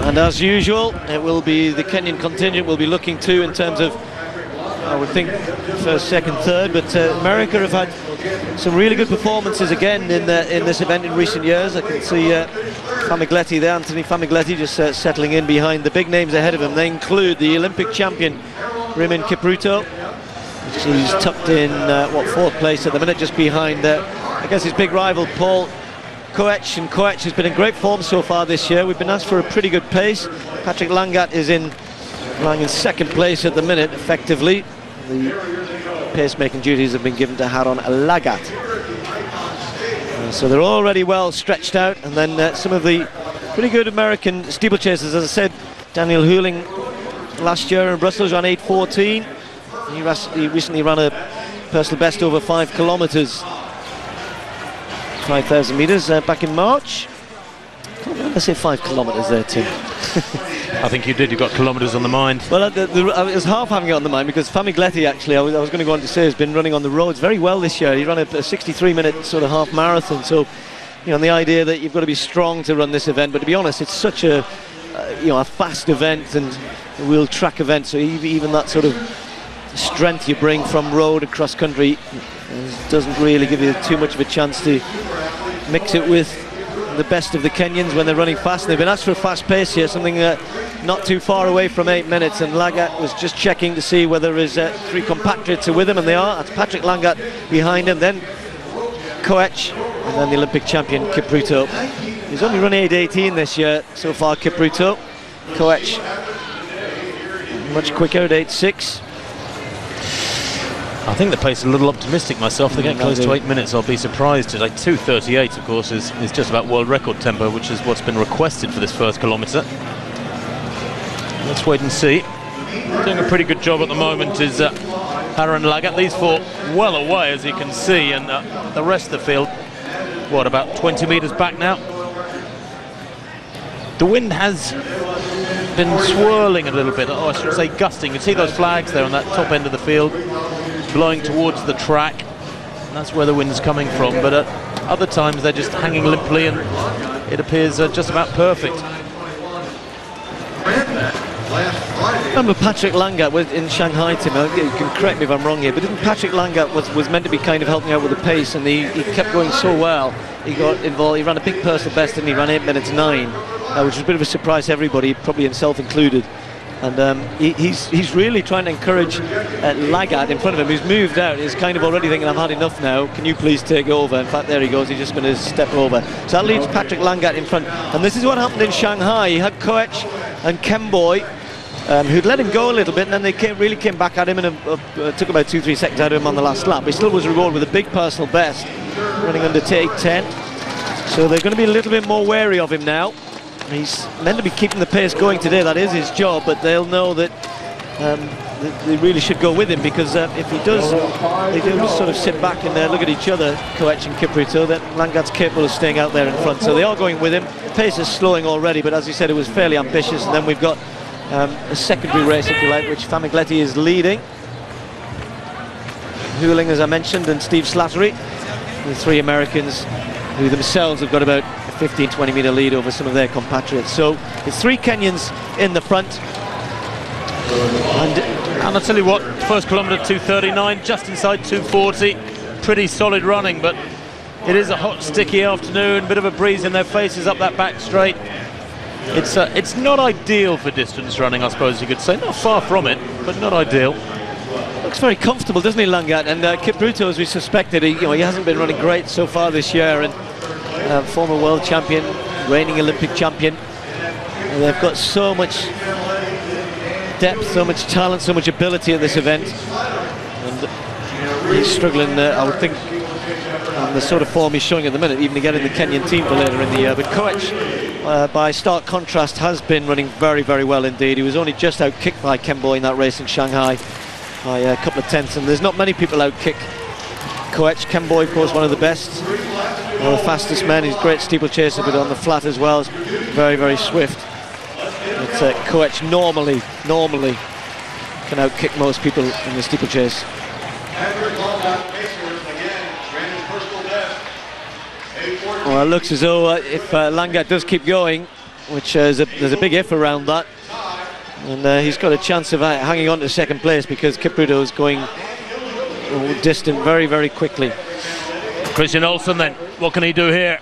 And as usual, it will be the Kenyan contingent we'll be looking to in terms of, I would think, 1st, 2nd, 3rd, but America have had some really good performances again in this event in recent years. I can see Famigletti there, Anthony Famigletti, just settling in behind the big names ahead of him. They include the Olympic champion Raymond Kipruto. He's tucked in 4th place at the minute, just behind I guess his big rival Paul Koech, and Koech has been in great form so far this year. We've been asked for a pretty good pace. Patrick Langat is lying in 2nd place at the minute, effectively. The pacemaking duties have been given to Haron Lagat. So they're already well stretched out, and then some of the pretty good American steeplechasers, as I said, Daniel Huling last year in Brussels ran 8:14. He recently ran a personal best over 5 kilometres, 5,000 metres back in March. I say 5 kilometres there, Tim. I think you did. You've got kilometres on the mind. Well, I was half having it on the mind because Famigletti, actually, I was going to go on to say, has been running on the roads very well this year. He ran a 63-minute sort of half marathon. So, you know, the idea that you've got to be strong to run this event. But to be honest, it's such a fast event and a wheel track event. So even that sort of strength you bring from road across country doesn't really give you too much of a chance to mix it with the best of the Kenyans when they're running fast. And they've been asked for a fast pace here, something not too far away from 8 minutes, and Lagat was just checking to see whether his 3 compatriots are with him, and they are. That's Patrick Langat behind him, then Koech, and then the Olympic champion Kipruto. He's only run 8:18 this year so far, Kipruto. Koech much quicker at 8:6. I think the pace is a little optimistic myself. They're getting close to 8 minutes. I'll be surprised today. 2:38, of course, is just about world record tempo, which is what's been requested for this 1st kilometre. Let's wait and see. Doing a pretty good job at the moment is Haron Lagat. These 4 well away, as you can see, and the rest of the field, about 20 metres back now. The wind has been swirling a little bit, I should say gusting. You can see those flags there on that top end of the field, blowing towards the track, and that's where the wind's coming from. But at other times they're just hanging limply, and it appears just about perfect. Remember Patrick Langat was in Shanghai, Tim, you can correct me if I'm wrong here, but didn't Patrick Langat was meant to be kind of helping out with the pace, and he kept going so well. He got involved, he ran a big personal best, and he ran 8 minutes 9, which was a bit of a surprise to everybody, probably himself included. And he's really trying to encourage Lagat in front of him, who's moved out. He's kind of already thinking, I've had enough now, can you please take over? In fact, there he goes, he's just going to step over. So that leaves Patrick Langat in front. And this is what happened in Shanghai. He had Koech and Kemboy, who'd let him go a little bit, and then they really came back at him and took about 2-3 seconds out of him on the last lap. He still was rewarded with a big personal best, running under 8:10. So they're going to be a little bit more wary of him now. He's meant to be keeping the pace going today. That is his job, but they'll know that they really should go with him, because if he does, they do sort of sit back and look at each other, Koech and Kipruto, then Langat's capable of staying out there in front. So they are going with him. The pace is slowing already, but as you said, it was fairly ambitious. And then we've got a secondary race, if you like, which Famigletti is leading. Huling, as I mentioned, and Steve Slattery, the three Americans who themselves have got about a 15-20 metre lead over some of their compatriots. So it's three Kenyans in the front. And I'll tell you what, first kilometre 2:39, just inside 2:40. Pretty solid running, but it is a hot, sticky afternoon. Bit of a breeze in their faces up that back straight. It's not ideal for distance running, I suppose you could say. Not far from it, but not ideal. Looks very comfortable, doesn't he, Langat? And Kipruto, as we suspected, he hasn't been running great so far this year. And former world champion, reigning Olympic champion. And they've got so much depth, so much talent, so much ability at this event. And he's struggling, I would think, on the sort of form he's showing at the minute, even to get in the Kenyan team for later in the year. But Koech, by stark contrast, has been running very, very well indeed. He was only just out-kicked by Kemboy in that race in Shanghai by a couple of tenths, and there's not many people out-kick Koech. Kemboy, of course, one of the best, one of the fastest men. He's a great steeplechaser, but on the flat as well, is very, very swift. But Koech normally can out-kick most people in the steeplechase. Well, it looks as though if Langat does keep going, which there's a big if around that, and he's got a chance of hanging on to second place, because Kipruto is going distant very, very quickly. Christian Olsen then, what can he do here?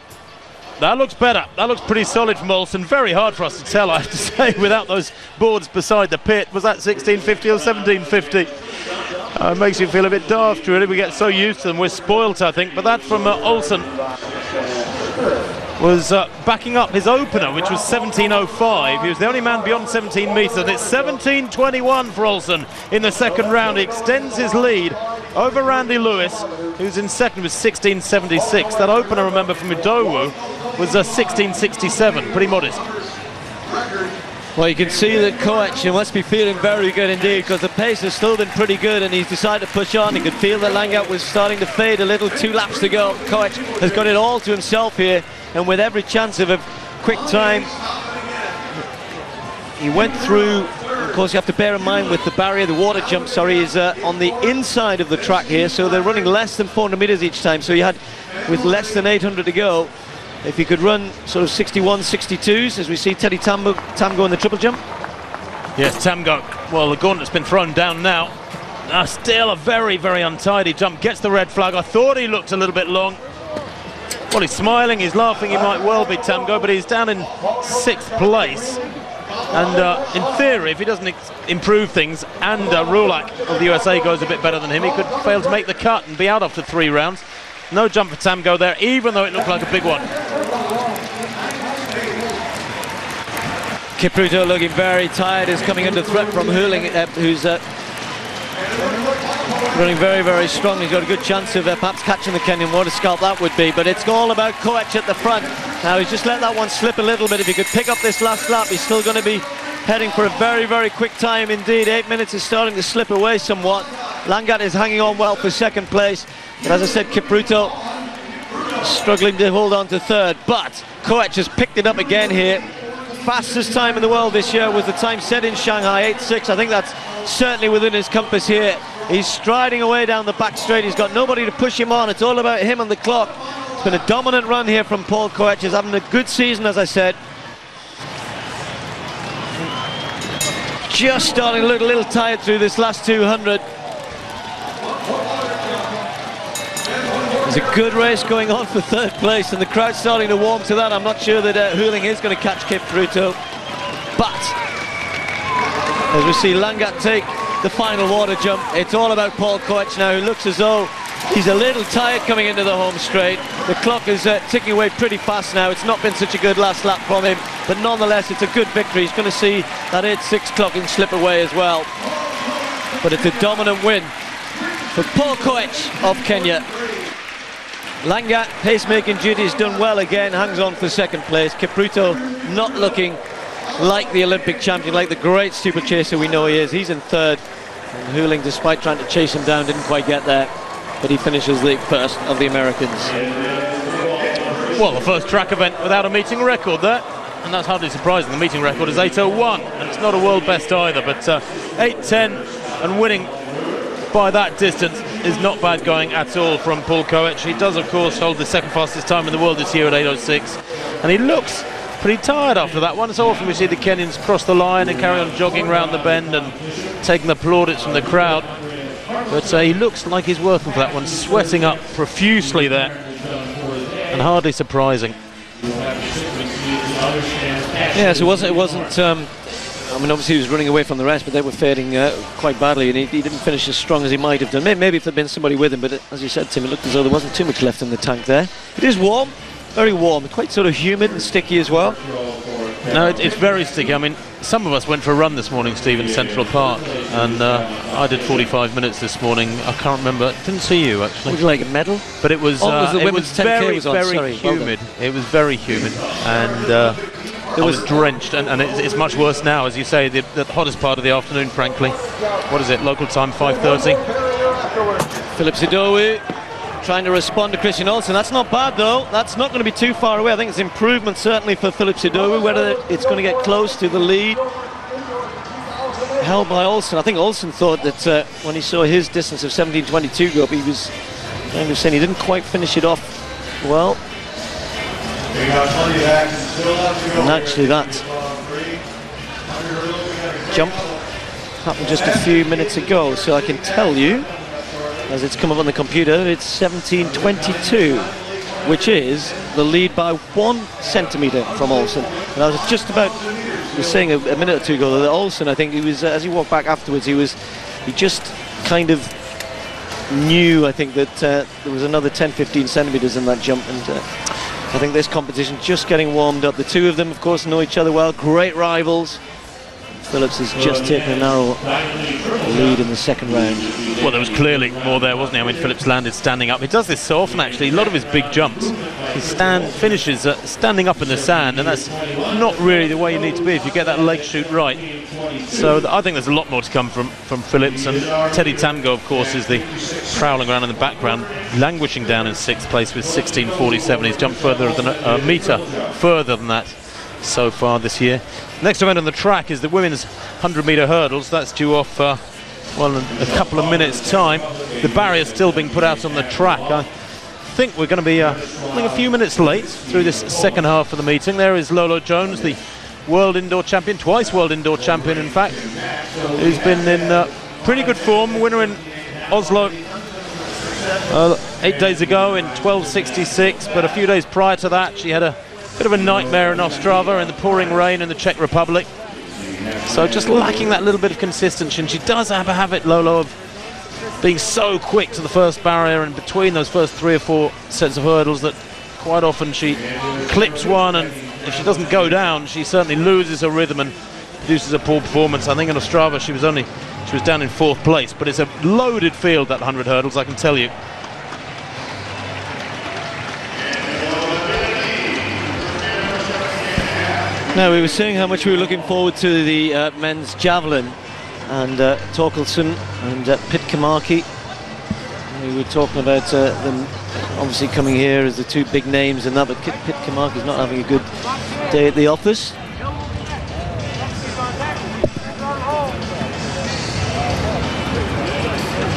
That looks better. That looks pretty solid from Olsen. Very hard for us to tell, I have to say, without those boards beside the pit. Was that 1650 or 1750? Makes you feel a bit daft, really. We get so used to them. We're spoilt, I think. But that from Olsen was backing up his opener, which was 17:05. He was the only man beyond 17 metres, and it's 17:21 for Olsen in the second round. He extends his lead over Randy Lewis, who's in second with 16:76. That opener, remember, from Udowu was 16:67, pretty modest. Well, you can see that Koech must be feeling very good indeed, because the pace has still been pretty good, and he's decided to push on. He could feel that Langat was starting to fade a little. 2 laps to go. Koech has got it all to himself here, and with every chance of a quick time. He went through, of course you have to bear in mind with the barrier, the water jump, sorry, is on the inside of the track here, so they're running less than 400 metres each time, so he had, with less than 800 to go, if he could run sort of 61, 62s, as we see Teddy Tamgo in the triple jump. Yes, Tamgo. Well, the gauntlet's been thrown down now. Still a very, very untidy jump. Gets the red flag. I thought he looked a little bit long. Well, he's smiling, he's laughing. He might well be Tamgo, but he's down in 6th place. And in theory, if he doesn't improve things, and Rulak of the USA goes a bit better than him, he could fail to make the cut and be out after 3 rounds. No jump for Tamgo there, even though it looked like a big one. Kipruto looking very tired, is coming under threat from Huling, who's running very, very strong. He's got a good chance of perhaps catching the Kenyan water scalp, that would be, but it's all about Koech at the front. Now he's just let that one slip a little bit. If he could pick up this last lap, he's still going to be heading for a very, very quick time indeed. 8 minutes is starting to slip away somewhat. Langat is hanging on well for second place, but as I said, Kipruto struggling to hold on to third, but Koech has picked it up again here. Fastest time in the world this year was the time set in Shanghai, 8:06. I think that's certainly within his compass here. He's striding away down the back straight. He's got nobody to push him on. It's all about him and the clock. It's been a dominant run here from Paul Koech. He's having a good season, as I said. Just starting to look a little tired through this last 200. There's a good race going on for third place, and the crowd's starting to warm to that. I'm not sure that Huling is going to catch Kipruto, but as we see Langat take the final water jump, it's all about Paul Koech now, who looks as though he's a little tired coming into the home straight. The clock is ticking away pretty fast now. It's not been such a good last lap from him, but nonetheless it's a good victory. He's going to see that 8:06 clocking slip away as well, but it's a dominant win for Paul Koech of Kenya. Langat, pacemaking duties done well again, hangs on for second place. Caputo not looking like the Olympic champion, like the great steeplechaser we know he is. He's in third, and Huling, despite trying to chase him down, didn't quite get there, but he finishes the first of the Americans. Well, the first track event without a meeting record there, and that's hardly surprising. The meeting record is 8:01, and it's not a world best either, but 8:10 and winning by that distance is not bad going at all from Paul Koech. He does, of course, hold the second fastest time in the world this year at 8:06, and he looks pretty tired after that one. So often we see the Kenyans cross the line and carry on jogging round the bend and taking the plaudits from the crowd, but he looks like he's working for that one, sweating up profusely there, and hardly surprising. Yes, it wasn't I mean, obviously he was running away from the rest, but they were fading quite badly, and he didn't finish as strong as he might have done. Maybe if there'd been somebody with him, but as you said, Tim, it looked as though there wasn't too much left in the tank there. It is warm, very warm, quite sort of humid and sticky as well. No, it's very sticky. I mean, some of us went for a run this morning, Steve, in Central Park, and I did 45 minutes this morning. I can't rember. Didn't see you, actually. Would you like a medal? But it was, the women's 10K very, was on. very Sorry, humid. It was very humid, and I was drenched, and it's much worse now, as you say, the hottest part of the afternoon, frankly. What is it, local time, 5:30? Philip Sidowi trying to respond to Christian Olsen. That's not bad, though. That's not going to be too far away. I think it's improvement, certainly, for Philip Sidowi. Whether it's going to get close to the lead held by Olsen. I think Olsen thought that when he saw his distance of 17:22 go up, he was kind of saying he didn't quite finish it off well. And actually that jump happened just a few minutes ago, so I can tell you, as it's come up on the computer, it's 17:22, which is the lead by 1 centimetre from Olsen. And I was just about saying a minute or two ago that Olsen, I think he was, as he walked back afterwards, he just kind of knew, I think, that there was another 10-15 centimetres in that jump, and I think this competition just getting warmed up. The two of them, of course, know each other well, great rivals. Phillips has just taken a narrow lead in the second round. Well, there was clearly more there, wasn't he? I mean, Phillips landed standing up. He does this so often, actually. A lot of his big jumps, he finishes standing up in the sand, and that's not really the way you need to be if you get that leg shoot right. So I think there's a lot more to come from Phillips, and Teddy Tamgo, of course, is the prowling around in the background, languishing down in 6th place with 16:47. He's jumped further than a metre further than that so far this year. Next event on the track is the women's 100-metre hurdles. That's due off, well, in a couple of minutes' time. The barrier's still being put out on the track. I think we're going to be I think a few minutes late through this second half of the meeting. There is Lolo Jones, the world indoor champion, twice world indoor champion, in fact, who's been in pretty good form. Winner in Oslo 8 days ago in 12:66, but a few days prior to that she had a bit of a nightmare in Ostrava in the pouring rain in the Czech Republic. So just lacking that little bit of consistency, and she does have a habit, Lolo, of being so quick to the first barrier and between those first 3 or 4 sets of hurdles that quite often she clips one, and if she doesn't go down, she certainly loses her rhythm and produces a poor performance. I think in Ostrava she was down in 4th place, but it's a loaded field, that 100 hurdles, I can tell you. Now, we were saying how much we were looking forward to the men's javelin, and Torkelson and Pitkamaki. We were talking about them obviously coming here as the two big names and that, but Pitkamaki's not having a good day at the office.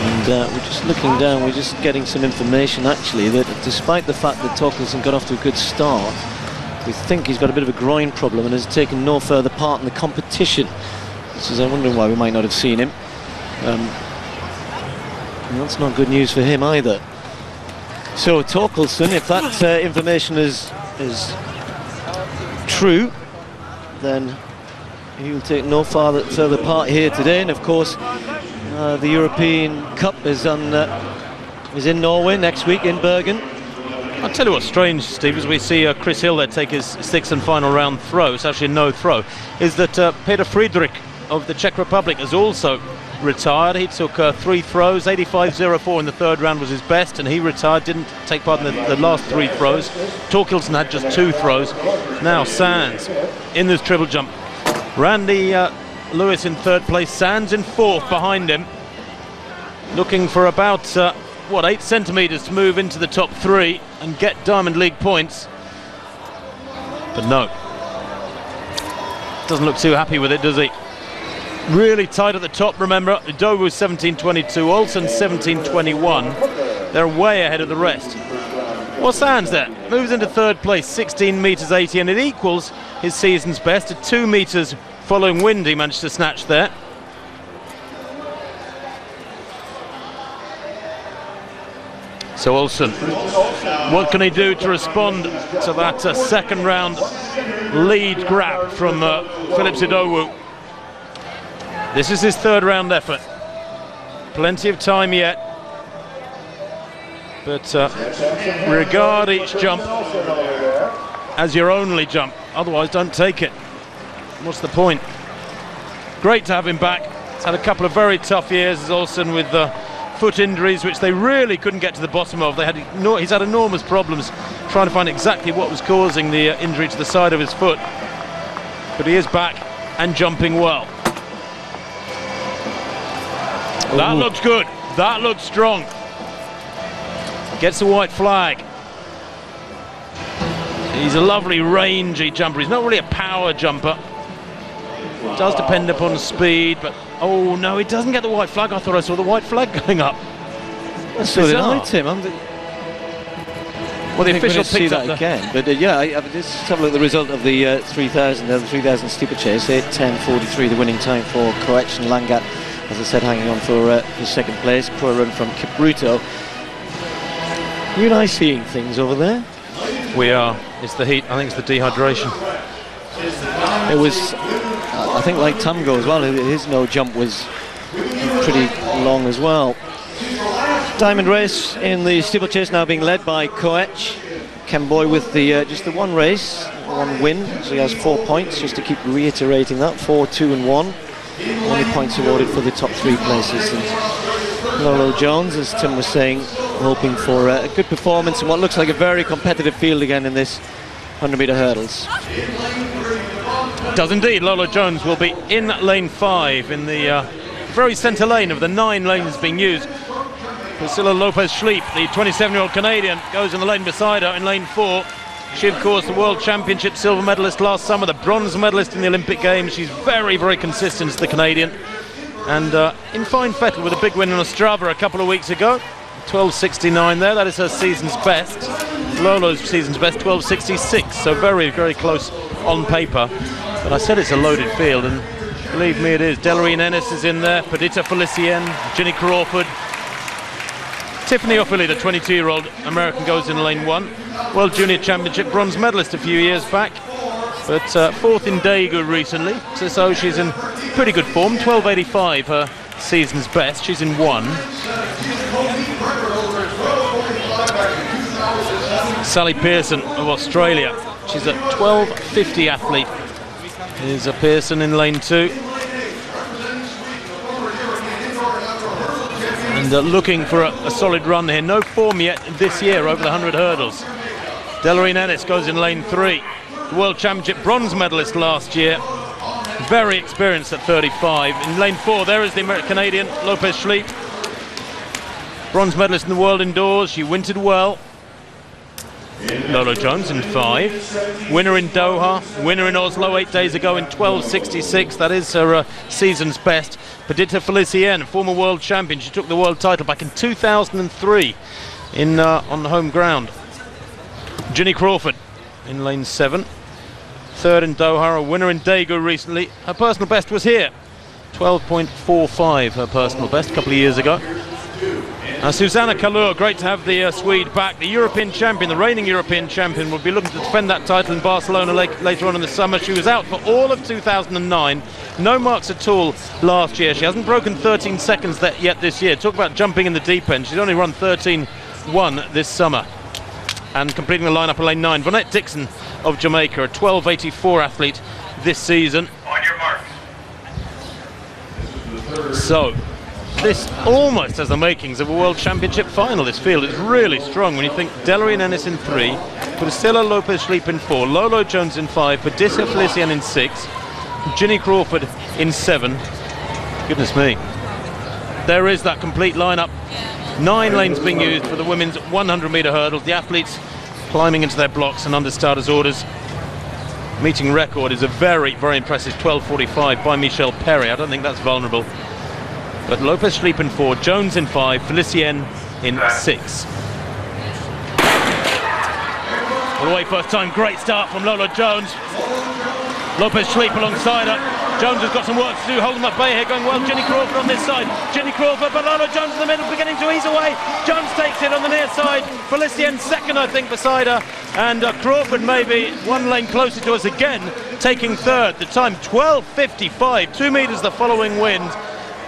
And we're just looking down, we're just getting some information actually that despite the fact that Torkelson got off to a good start, we think he's got a bit of a groin problem and has taken no further part in the competition. So I'm wondering why we might not have seen him. And that's not good news for him either. So Torkelson, if that information is true, then he will take no further part here today. And of course, the European Cup is in Norway next week in Bergen. I'll tell you what's strange, Steve, as we see Chris Hill there take his 6th and final round throw, it's actually a no throw, is that Peter Friedrich of the Czech Republic has also retired. He took 3 throws. 85.04 in the third round was his best, and he retired, didn't take part in the last 3 throws. Torkelson had just 2 throws. Now Sands in this triple jump. Randy Lewis in third place, Sands in fourth behind him, looking for about 8 centimetres to move into the top 3 and get Diamond League points. But no, doesn't look too happy with it, does he? Really tight at the top, remember. Dovu 17.22, Olsen 17.21. They're way ahead of the rest. Well, Sands there moves into third place, 16 metres 80, and it equals his season's best at 2 metres following wind. He managed to snatch there. So Olsen, what can he do to respond to that second round lead grab from Philip Sidowu? This is his third round effort. Plenty of time yet. But regard each jump as your only jump. Otherwise, don't take it. What's the point? Great to have him back. He's had a couple of very tough years as Olsen with foot injuries, which they really couldn't get to the bottom of. He's had enormous problems trying to find exactly what was causing the injury to the side of his foot. But he is back and jumping well. Ooh. That looks good. That looks strong. Gets a white flag. He's a lovely rangy jumper. He's not really a power jumper. It does depend upon speed, but oh no, he doesn't get the white flag. I thought I saw the white flag going up. So did I, Tim. Well, the official see picked that up again. But just have a look at the result of the 3,000 steeplechase. 8:10.43, the winning time for Koech and Langat. As I said, hanging on for his second place. Poor run from Kipruto. You and I seeing things over there? We are. It's the heat. I think it's the dehydration. It was, I think, like Tamgo as well. His no jump was pretty long as well. Diamond race in the steeplechase now being led by Koech. Ken Boy with the just the one race, one win, so he has 4 points. Just to keep reiterating that, 4, 2 and 1. Only points awarded for the top 3 places. And Lolo Jones, as Tim was saying, hoping for a good performance in what looks like a very competitive field again in this 100-metre hurdles. Does indeed. Lolo Jones will be in lane 5 in the very centre lane of the 9 lanes being used. Priscilla Lopez-Schleep, the 27-year-old Canadian, goes in the lane beside her in lane 4. She, of course, the World Championship silver medalist last summer, the bronze medalist in the Olympic Games. She's very, very consistent as the Canadian. And in fine fettle with a big win in Ostrava a couple of weeks ago. 12.69 there, that is her season's best. Lolo's season's best, 12.66, so very, very close on paper. But I said it's a loaded field, and believe me, it is. Delarine Ennis is in there, Perdita Felicien, Ginny Crawford. Tiffany Offaly, the 22-year-old American, goes in lane 1. World Junior Championship bronze medalist a few years back, but 4th in Daegu recently, so she's in pretty good form. 12.85, her season's best. She's in 1. Sally Pearson of Australia, she's a 12.50 athlete. Here's a Pearson in lane 2. And looking for a solid run here. No form yet this year over the 100 hurdles. Delarine Ennis goes in lane 3. The World Championship bronze medalist last year. Very experienced at 35. In lane 4, there is the Canadian Lopez-Schleep. Bronze medalist in the world indoors. She wintered well. Lolo Jones in 5. Winner in Doha. Winner in Oslo 8 days ago in 12.66. That is her season's best. Perdita Felicien, former world champion. She took the world title back in 2003 on the home ground. Ginny Crawford in lane 7. 3rd in Doha, a winner in Daegu recently. Her personal best was here. 12.45, her personal best, a couple of years ago. Susanna Kalur, great to have the Swede back. The European champion, the reigning European champion, will be looking to defend that title in Barcelona later on in the summer. She was out for all of 2009. No marks at all last year. She hasn't broken 13 seconds yet this year. Talk about jumping in the deep end. She's only run 13.1 this summer. And completing the lineup in lane 9, Vonette Dixon of Jamaica, a 12.84 athlete this season. On your mark. So, this almost has the makings of a World Championship final. This field is really strong when you think Delary and Ennis in 3, Priscilla Lopez-Schleep in 4, Lolo Jones in 5, Padissa Felician in 6, Ginny Crawford in 7. Goodness me. There is that complete lineup. 9 lanes being used for the women's 100-metre hurdles. The athletes climbing into their blocks and under starters' orders. Meeting record is a very, very impressive 12:45 by Michelle Perry. I don't think that's vulnerable. But Lopez-Schleep in 4, Jones in 5, Felicienne in 6. All the way first time, great start from Lola Jones. Lopez-Schleep alongside her. Jones has got some work to do, holding up bay here, going well. Ginny Crawford on this side. Ginny Crawford, but Lola Jones in the middle, beginning to ease away. Jones takes it on the near side. Felicienne second, I think, beside her. And Crawford maybe 1 lane closer to us again, taking third. The time 12:55, 2 metres the following wind.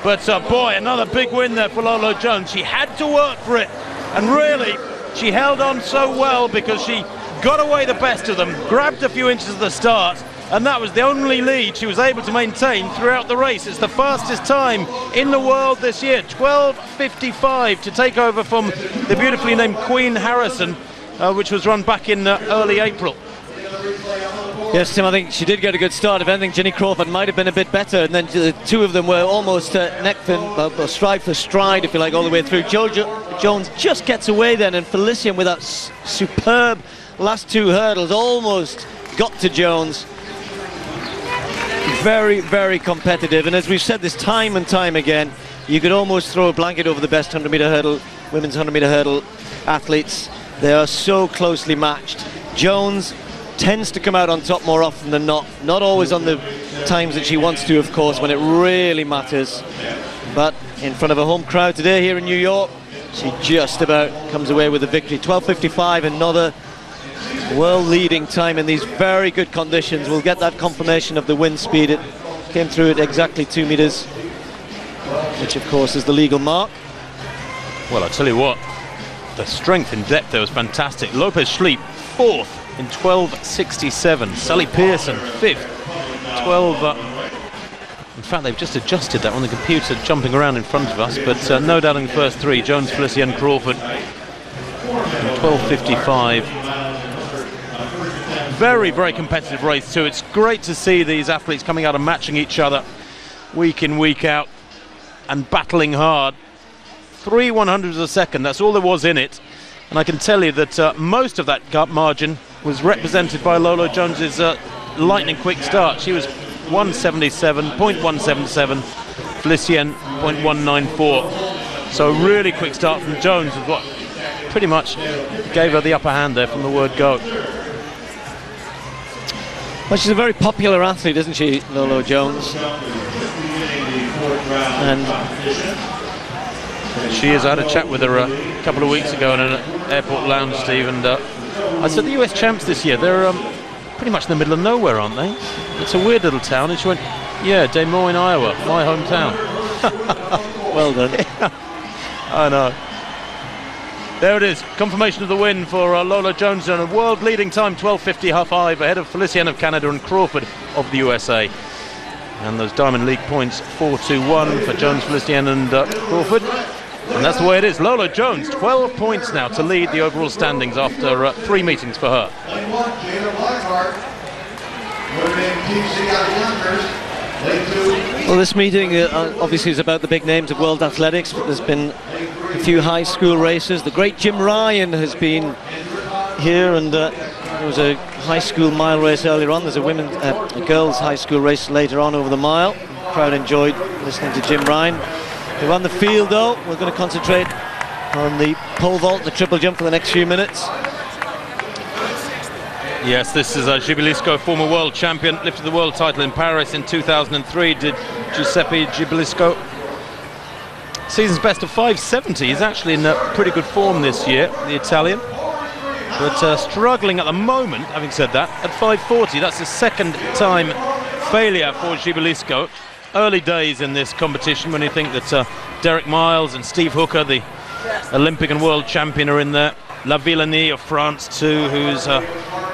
But boy, another big win there for Lolo Jones. She had to work for it, and really, she held on so well because she got away the best of them, grabbed a few inches at the start, and that was the only lead she was able to maintain throughout the race. It's the fastest time in the world this year, 12:55, to take over from the beautifully named Queen Harrison, which was run back in early April. Yes, Tim, I think she did get a good start. If anything, Ginny Crawford might have been a bit better, and then the two of them were almost neck for stride for stride, if you like, all the way through. Jones just gets away then, and Felician with that superb last 2 hurdles almost got to Jones. Very, very competitive, and as we've said this time and time again, you could almost throw a blanket over the best 100-metre hurdle, women's 100-metre hurdle athletes. They are so closely matched. Jones tends to come out on top more often than not always on the times that she wants to, of course, when it really matters, but in front of a home crowd today here in New York, she just about comes away with the victory. 12:55, another world-leading time in these very good conditions. We'll get that confirmation of the wind speed. It came through at exactly 2 metres, which of course is the legal mark. Well, I tell you what, the strength in depth there was fantastic. Lopez-Schleep 4th in 12:67. Sally Pearson 5th, 12. In fact, they've just adjusted that on the computer, jumping around in front of us. But no doubt in the first 3, Jones, Felician, Crawford. 12:55. Very, very competitive race too. It's great to see these athletes coming out and matching each other week in, week out, and battling hard. 3 100ths of a second. That's all there was in it. And I can tell you that most of that gap margin was represented by Lolo Jones's lightning quick start. She was 177.177, Felician 0.194. So really quick start from Jones is what pretty much gave her the upper hand there from the word go. Well, she's a very popular athlete, isn't she, Lolo Jones? And she is. I had a chat with her a couple of weeks ago in an airport lounge, Steve, and I said the US champs this year, they're pretty much in the middle of nowhere, aren't they? It's a weird little town. And she went, yeah, Des Moines, Iowa, my hometown. Well done. I know. There it is, confirmation of the win for Lola Jones and a world-leading time, 12:55, ahead of Felician of Canada and Crawford of the USA. And those Diamond League points, 4-2-1 for Jones, Felician and Crawford. And that's the way it is. Lola Jones, 12 points now to lead the overall standings after 3 meetings for her. Well, this meeting obviously is about the big names of world athletics, but there's been a few high school races. The great Jim Ryan has been here, and there was a high school mile race earlier on. There's a girls' high school race later on over the mile. The crowd enjoyed listening to Jim Ryan. They're on the field, though. We're going to concentrate on the pole vault, the triple jump for the next few minutes. Yes, this is Gibilisco, former world champion, lifted the world title in Paris in 2003, did Giuseppe Gibilisco. Season's best of 5:70. He's actually in pretty good form this year, the Italian. But struggling at the moment, having said that, at 5:40. That's the second time failure for Gibilisco. Early days in this competition when you think that Derek Miles and Steve Hooker, the Olympic and world champion, are in there. La Villenie of France too, who's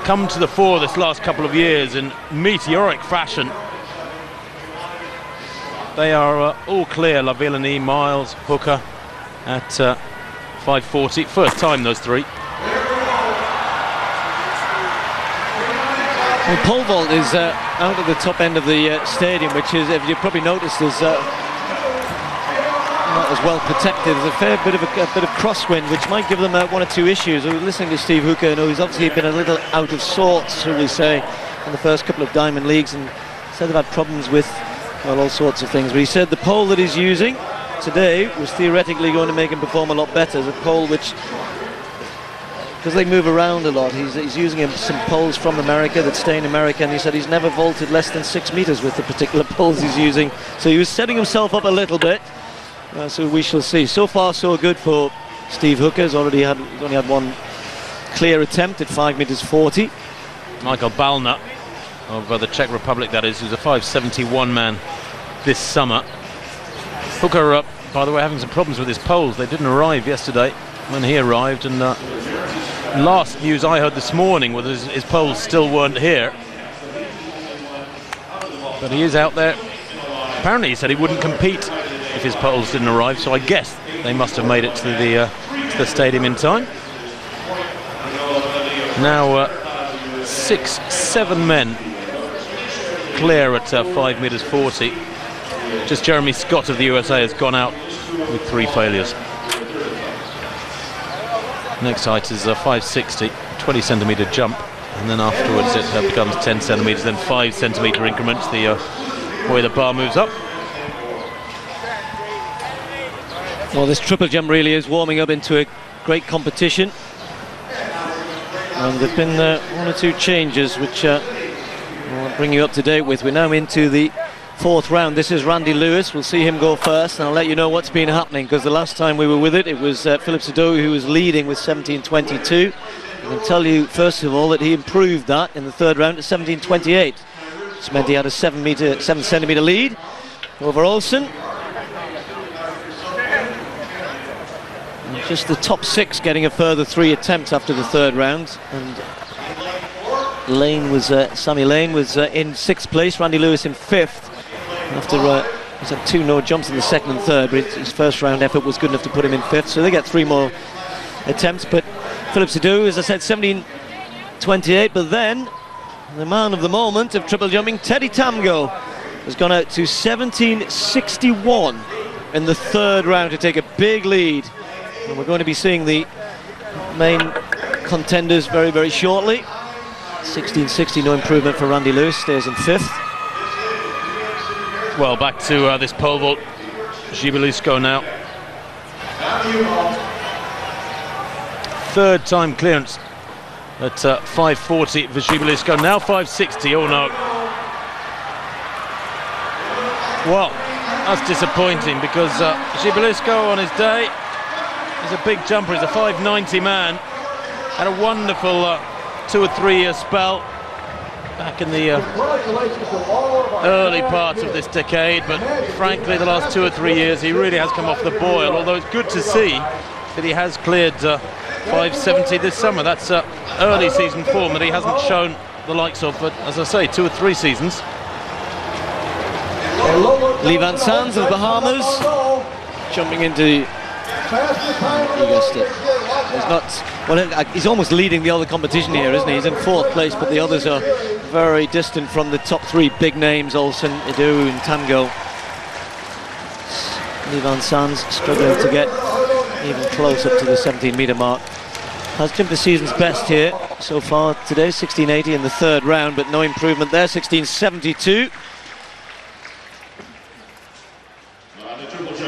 come to the fore this last couple of years in meteoric fashion. They are all clear. Lavillenie, Miles, Hooker at 5:40. First time, those three. Well, pole vault is out at the top end of the stadium, which is, if you probably noticed, is not as well protected. There's a fair bit of crosswind, which might give them one or two issues. We were listening to Steve Hooker, and he's obviously been a little out of sorts, shall we say, in the first couple of Diamond Leagues, and said they've had problems with, well, all sorts of things. But he said the pole that he's using today was theoretically going to make him perform a lot better. The pole which, because they move around a lot, he's using some poles from America that stay in America, and he said he's never vaulted less than 6 meters with the particular poles he's using. So he was setting himself up a little bit. So we shall see. So far, so good for Steve Hooker. He's only had one clear attempt at 5:40. Michael Balna of the Czech Republic, that is, who's a 5:71 man this summer. Hooker, by the way, having some problems with his poles. They didn't arrive yesterday when he arrived, and last news I heard this morning was his poles still weren't here. But he is out there. Apparently he said he wouldn't compete if his poles didn't arrive, so I guess they must have made it to the stadium in time. Now 6-7 men clear at 5:40. Just Jeremy Scott of the USA has gone out with 3 failures. Next height is 5:60, 20 centimetre jump, and then afterwards it becomes 10 centimetres, then 5 centimetre increments, the way the bar moves up. Well, this triple jump really is warming up into a great competition, and there have been 1 or 2 changes which I'll bring you up to date with. We're now into the 4th round. This is Randy Lewis. We'll see him go first, and I'll let you know what's been happening, because the last time we were with it was Philip Sado who was leading with 17:22. I can tell you first of all that he improved that in the 3rd round to 17:28. This meant he had a 7 centimetre lead over Olsen. And just the top 6 getting a further 3 attempts after the 3rd round, and Sammy Lane was in 6th place, Randy Lewis in 5th. After he's had 2 no jumps in the 2nd and 3rd, but his first round effort was good enough to put him in 5th, so they get 3 more attempts. But Philip Sado, as I said, 17:28, but then the man of the moment of triple jumping, Teddy Tamgo, has gone out to 17:61 in the 3rd round to take a big lead. And we're going to be seeing the main contenders very, very shortly. 16:60, no improvement for Randy Lewis, stays in 5th. Well, back to this pole vault. Gibelisco now. 3rd time clearance at 5:40 for Gibelisco. Now 5:60. Oh no. Well, that's disappointing, because Gibelisco on his day is a big jumper. He's a 5:90 man. Had a wonderful 2 or 3 year spell back in the early part of this decade, but frankly the last 2 or 3 years he really has come off the boil, although it's good to see that he has cleared 5:70 this summer. That's early season form that he hasn't shown the likes of, but as I say, 2 or 3 seasons. Lee Van Sands of the Bahamas jumping into, you guessed it, he's almost leading the other competition here, isn't he? He's in 4th place, but the others are very distant from the top 3 big names, Olsen, Idu and Tamgo. Lee Van Sands struggling to get even close up to the 17-metre mark. Has jumped the season's best here so far today, 16:80 in the 3rd round, but no improvement there, 16:72.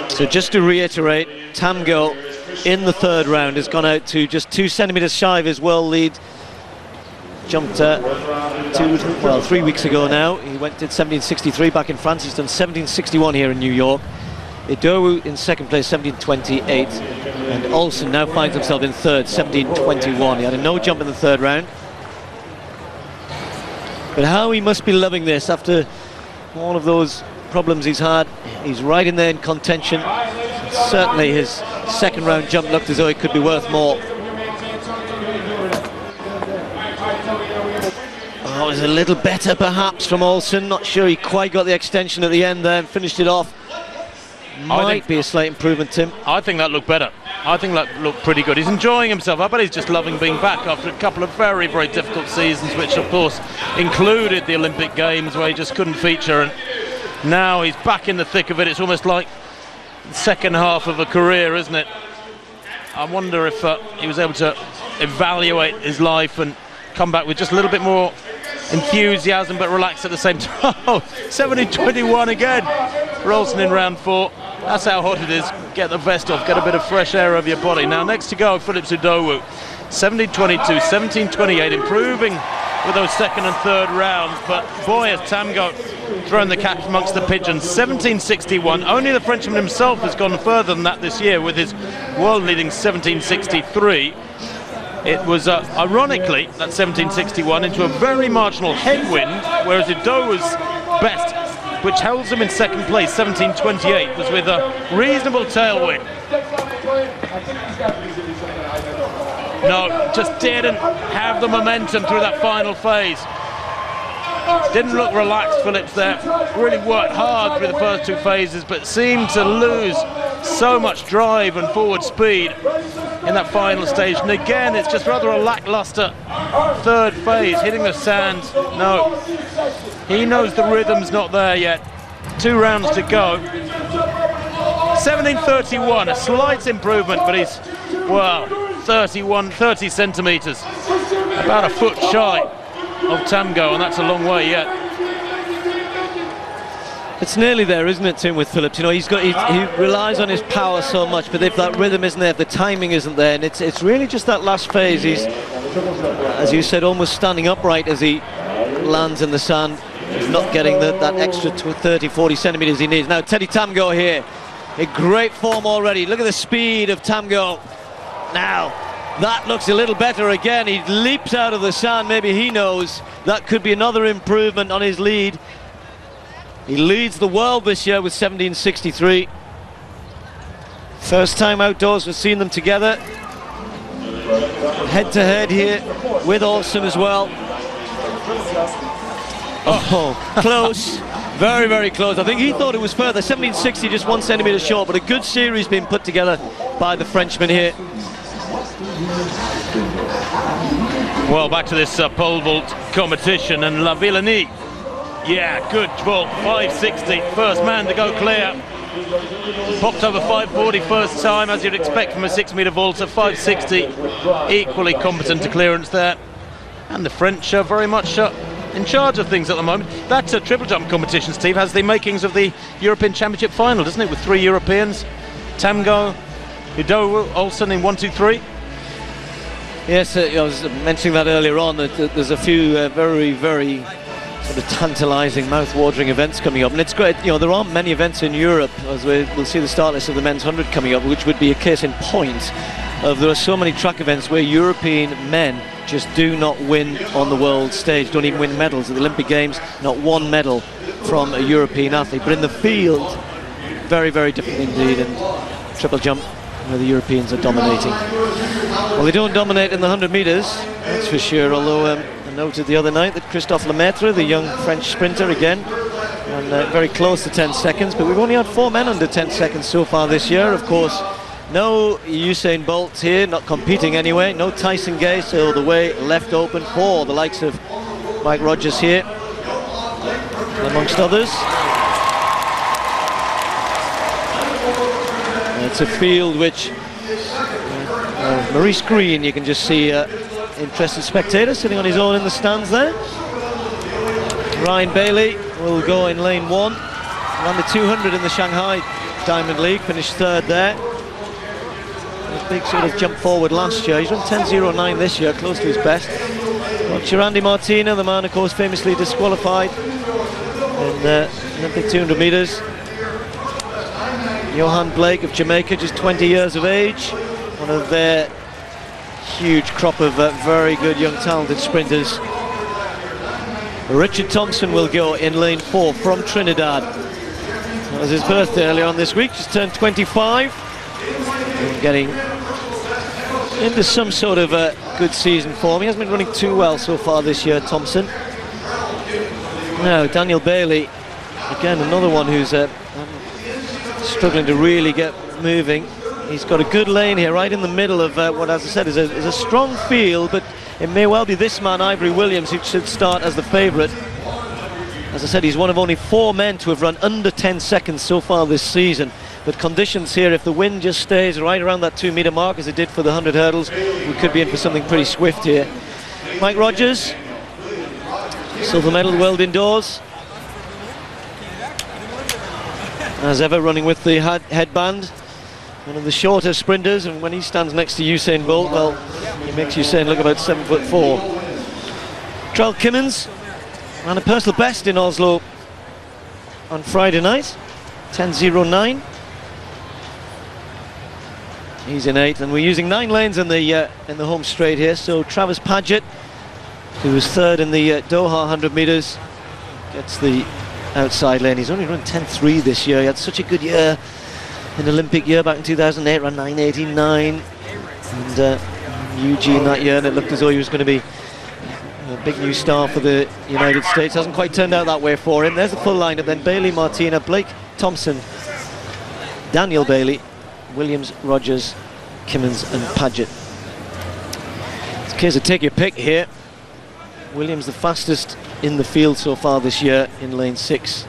So just to reiterate, Tamgo in the 3rd round has gone out to just 2 centimetres shy of his world lead. Jumped 3 weeks ago now. He did 17:63 back in France. He's done 17:61 here in New York. Idowu in 2nd place, 17:28. And Olsen now finds himself in 3rd, 17:21. He had a no jump in the 3rd round. But how he must be loving this after all of those problems he's had. He's right in there in contention. Certainly his 2nd round jump looked as though it could be worth more. That was a little better perhaps from Olsen. Not sure he quite got the extension at the end there and finished it off. Might be a slight improvement, Tim. I think that looked better. I think that looked pretty good. He's enjoying himself. I bet he's just loving being back after a couple of very, very difficult seasons, which of course included the Olympic Games where he just couldn't feature, and now he's back in the thick of it. It's almost like the second half of a career, isn't it? I wonder if he was able to evaluate his life and come back with just a little bit more enthusiasm but relax at the same time. 17:21 again for Olsen in round 4. That's how hot it is. Get the vest off, get a bit of fresh air over your body. Now next to go, Philip Sudowu. 17:22, 17:28, improving with those second and third rounds, but boy has Tamgo thrown the cat amongst the pigeons. 17:61, only the Frenchman himself has gone further than that this year with his world-leading 17:63. It was, ironically, that 17:61 into a very marginal headwind, whereas Udowu's best, which holds him in second place, 17:28, was with a reasonable tailwind. No, just didn't have the momentum through that final phase. Didn't look relaxed, Phillips there. Really worked hard through the first two phases, but seemed to lose so much drive and forward speed in that final stage. And again, it's just rather a lackluster third phase, hitting the sand. No, he knows the rhythm's not there yet. 2 rounds to go. 17:31, a slight improvement, but he's, well, 30 centimetres, about a foot shy of Tamgo, and that's a long way yet. It's nearly there, isn't it, Tim, with Phillips? You know, he relies on his power so much, but if that rhythm isn't there, if the timing isn't there, and it's really just that last phase. He's, as you said, almost standing upright as he lands in the sand. He's not getting that extra 30, 40 centimetres he needs. Now, Teddy Tamgo here, in great form already. Look at the speed of Tamgo. Now, that looks a little better again. He leaps out of the sand. Maybe he knows that could be another improvement on his lead. He leads the world this year with 17:63. First time outdoors we've seen them together. Head to head here with Olsen as well. Oh, close. Very, very close. I think he thought it was further. 17:60, just 1 centimetre short, but a good series being put together by the Frenchman here. Well, back to this pole vault competition, and La Villenie. Yeah, good vault, 560, first man to go clear. Popped over 540 first time, as you'd expect from a 6-metre vaulter. 560, equally competent to clearance there. And the French are very much in charge of things at the moment. That triple jump competition, Steve, has the makings of the European Championship final, doesn't it, with 3 Europeans? Tamgo, Udowu, Olsen in 1, 2, 3. Yes, I was mentioning that earlier on, that there's a few very, very sort of tantalising, mouth-watering events coming up, and it's great. You know, there aren't many events in Europe, as we'll see the start list of the men's 100 coming up, which would be a case in point of there are so many track events where European men just do not win on the world stage, don't even win medals at the Olympic Games. Not one medal from a European athlete, but in the field, very, very different indeed. And triple jump, where the Europeans are dominating. Well, they don't dominate in the 100 metres, that's for sure, although I noted the other night that Christophe Lemaitre, the young French sprinter again, and very close to 10 seconds, but we've only had 4 men under 10 seconds so far this year. Of course, no Usain Bolt here, not competing anyway, no Tyson Gay, so the way left open for the likes of Mike Rogers here, amongst others. It's a field which Maurice Green, you can just see interested spectator sitting on his own in the stands there. Ryan Bailey will go in lane 1, ran the 200 in the Shanghai Diamond League, finished 3rd there. A big sort of jump forward last year. He's run 10.09 this year, close to his best. Chirandi Martina, the man of course famously disqualified in Olympic 200 metres. Johan Blake of Jamaica, just 20 years of age, one of their huge crop of very good young talented sprinters. Richard Thompson will go in lane 4 from Trinidad. That was his birthday earlier on this week, just turned 25. And getting into some sort of a good season form. He hasn't been running too well so far this year, Thompson. Now, Daniel Bailey, again, another one who's struggling to really get moving. He's got a good lane here, right in the middle of what, as I said, is a strong field, but it may well be this man, Ivory Williams, who should start as the favourite. As I said, he's one of only 4 men to have run under 10 seconds so far this season. But conditions here, if the wind just stays right around that 2 metre mark as it did for the 100 hurdles, we could be in for something pretty swift here. Mike Rogers, silver medal world indoors. As ever, running with the headband. One of the shorter sprinters, and when he stands next to Usain Bolt, well, he makes Usain look about 7'4". Trell Kimmins ran a personal best in Oslo on Friday night, 10:09. He's in 8th, and we're using 9 lanes in the home straight here. So Travis Paget, who was 3rd in the Doha 100 metres, gets the outside lane. He's only run 10:3 this year. He had such a good year, an Olympic year back in 2008, ran 9:89, and Eugene that year, and it looked as though he was going to be a big new star for the United States. Hasn't quite turned out that way for him. There's the full lineup then: Bailey, Martina, Blake Thompson, Daniel Bailey, Williams, Rogers, Kimmins and Paget. It's a case of take your pick here. Williams the fastest in the field so far this year in lane 6.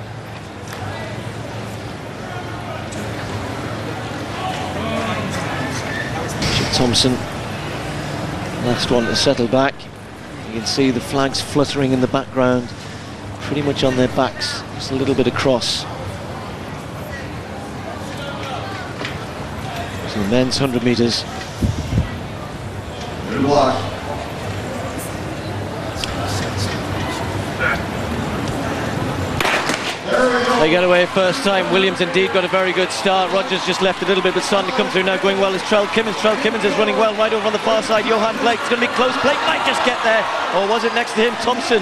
Thompson, last one to settle back. You can see the flags fluttering in the background, pretty much on their backs, just a little bit across. So the men's 100 metres. They get away first time. Williams indeed got a very good start. Rogers just left a little bit, but starting to come through now. Going well is Trell Kimmins. Trell Kimmins is running well right over on the far side. Johan Blake, it's going to be close. Blake might just get there. Or was it next to him? Thompson.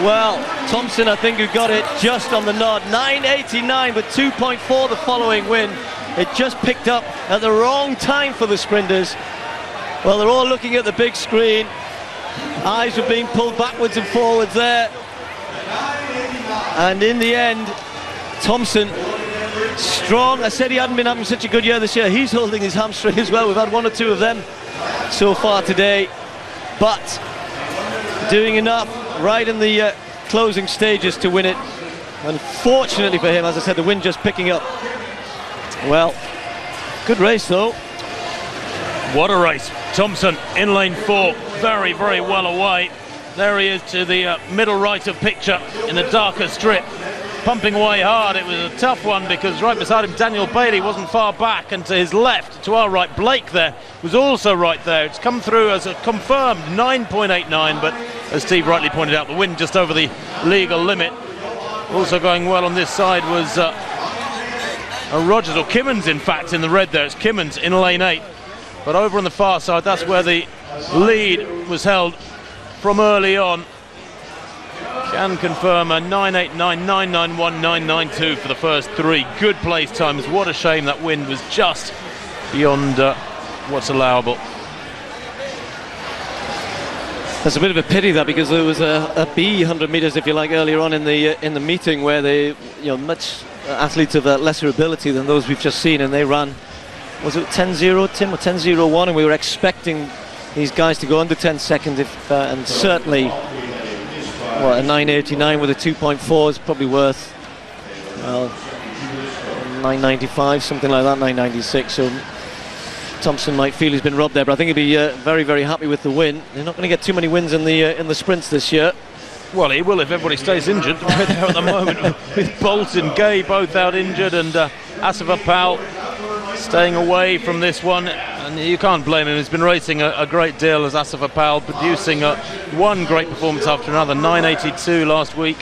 Well, Thompson, I think, who got it just on the nod. 9:89, but 2.4 the following win. It just picked up at the wrong time for the sprinters. Well, they're all looking at the big screen. Eyes were being pulled backwards and forwards there. And in the end, Thompson, strong. I said he hadn't been having such a good year this year. He's holding his hamstring as well. We've had 1 or 2 of them so far today. But doing enough right in the closing stages to win it. Unfortunately for him, as I said, the wind just picking up. Well, good race though. What a race. Thompson in lane 4, very, very well away. There he is to the middle right of picture in the darker strip, pumping away hard. It was a tough one because right beside him Daniel Bailey wasn't far back, and to his left, to our right, Blake there was also right there. It's come through as a confirmed 9.89, but as Steve rightly pointed out, the wind just over the legal limit. Also going well on this side was Rogers, or Kimmins in fact, in the red there. It's Kimmins in lane 8, but over on the far side, that's where the lead was held from early on. Can confirm a 9.89, 9.91, 9.92 for the first 3. Good place times. What a shame that wind was just beyond what's allowable. That's a bit of a pity that, because there was a B 100 metres, if you like, earlier on in the meeting where they, much athletes of lesser ability than those we've just seen, and they ran, was it 10-0, Tim, or 10-0-1, and we were expecting these guys to go under 10 seconds, and certainly a 9.89 with a 2.4 is probably worth, well, 9.95, something like that, 9.96. So Thompson might feel he's been robbed there, but I think he'll be very, very happy with the win. They're not going to get too many wins in the sprints this year. Well, he will if everybody stays injured. Right there at the moment with Bolt and Gay both out injured, and Asifa Powell staying away from this one, and you can't blame him. He's been racing a great deal as Asifa Powell, producing one great performance after another. 9.82 last week,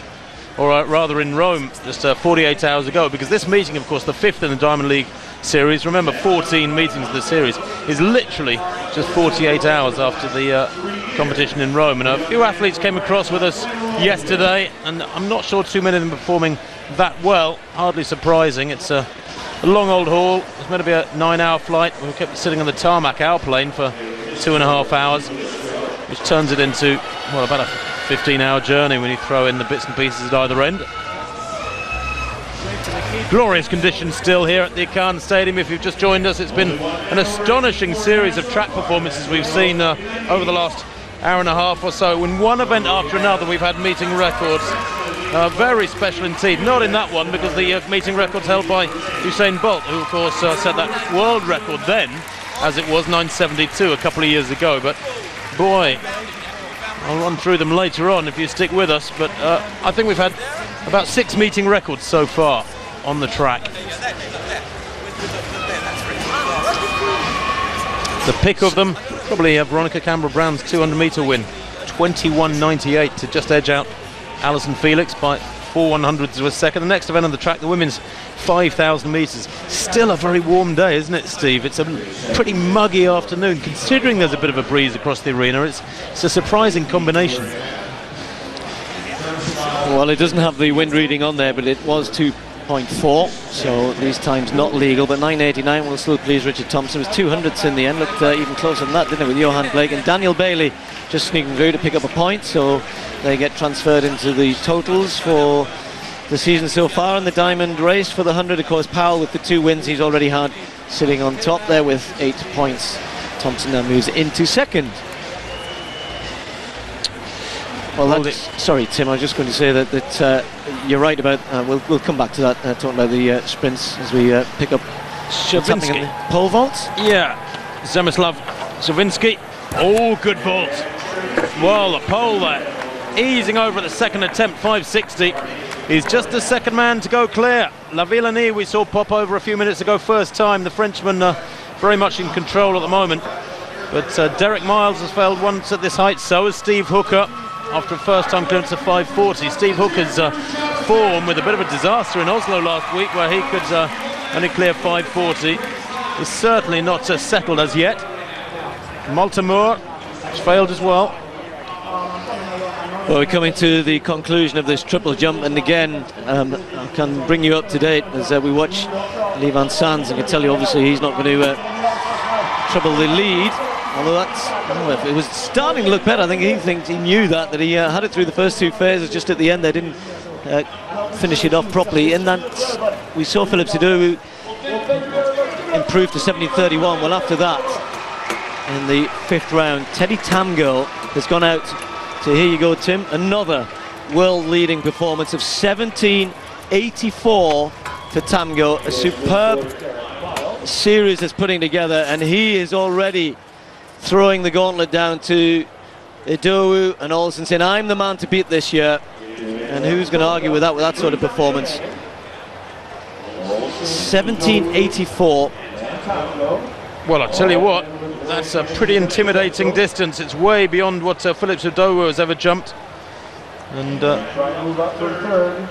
or rather in Rome just 48 hours ago, because this meeting, of course, the 5th in the Diamond League series, remember 14 meetings of the series, is literally just 48 hours after the competition in Rome. And a few athletes came across with us yesterday, and I'm not sure too many of them performing that well. Hardly surprising. It's a long old haul. It's meant to be a 9-hour flight. We kept sitting on the tarmac, our plane, for 2.5 hours, which turns it into, well, about a 15-hour journey when you throw in the bits and pieces at either end. Glorious conditions still here at the Akan Stadium. If you've just joined us, it's been an astonishing series of track performances we've seen over the last hour and a half or so. In one event after another, we've had meeting records. Very special indeed. Not in that one, because the meeting record's held by Usain Bolt, who of course set that world record then, as it was 9:72 a couple of years ago. But boy, I'll run through them later on if you stick with us. But I think we've had about 6 meeting records so far on the track. The pick of them, probably Veronica Campbell-Brown's 200-metre win, 21.98 to just edge out Alison Felix by 4/100ths of a second. The next event on the track, the women's 5,000 metres. Still a very warm day, isn't it, Steve? It's a pretty muggy afternoon, considering there's a bit of a breeze across the arena. It's a surprising combination. Well, it doesn't have the wind reading on there, but it was 2.4, so these times not legal. But 9:89 will still please Richard Thompson. It was 200ths in the end. Looked even closer than that, didn't it, with Johan Blake and Daniel Bailey just sneaking through to pick up a point, so they get transferred into the totals for the season so far. In the diamond race for the 100, of course, Powell with the 2 wins he's already had, sitting on top there with 8 points. Thompson now moves into second. Well, sorry, Tim, I was just going to say that you're right about, we'll come back to that, talking about the sprints as we pick up what's happening in the pole vaults. Yeah, Zemislav Savinsky. Oh, good vault. Well, the pole there, easing over at the second attempt, 5:60. He's just the second man to go clear. La Villani we saw pop over a few minutes ago, first time. The Frenchman very much in control at the moment. But Derek Miles has failed once at this height, so has Steve Hooker, after a first-time clearance of 5:40. Steve Hooker's form, with a bit of a disaster in Oslo last week, where he could only clear 5:40, is certainly not settled as yet. Maltamur has failed as well. Well, we're coming to the conclusion of this triple jump, and again, I can bring you up to date as we watch Lee Van Sands. I can tell you, obviously, he's not going to trouble the lead. Although that's, it was starting to look better. I think he knew that he had it through the first 2 phases. Just at the end, they didn't finish it off properly. And then we saw Philip Sidou improve to 17:31. Well, after that, in the 5th round, Teddy Tamgo has gone out to, here you go, Tim, another world-leading performance of 17:84 for Tamgo. A superb series that's putting together, and he is already throwing the gauntlet down to Idowu and Olsen, saying, I'm the man to beat this year. And who's going to argue with that sort of performance? 17:84. Well, I tell you what, that's a pretty intimidating distance. It's way beyond what Philip Idowu has ever jumped. And I'll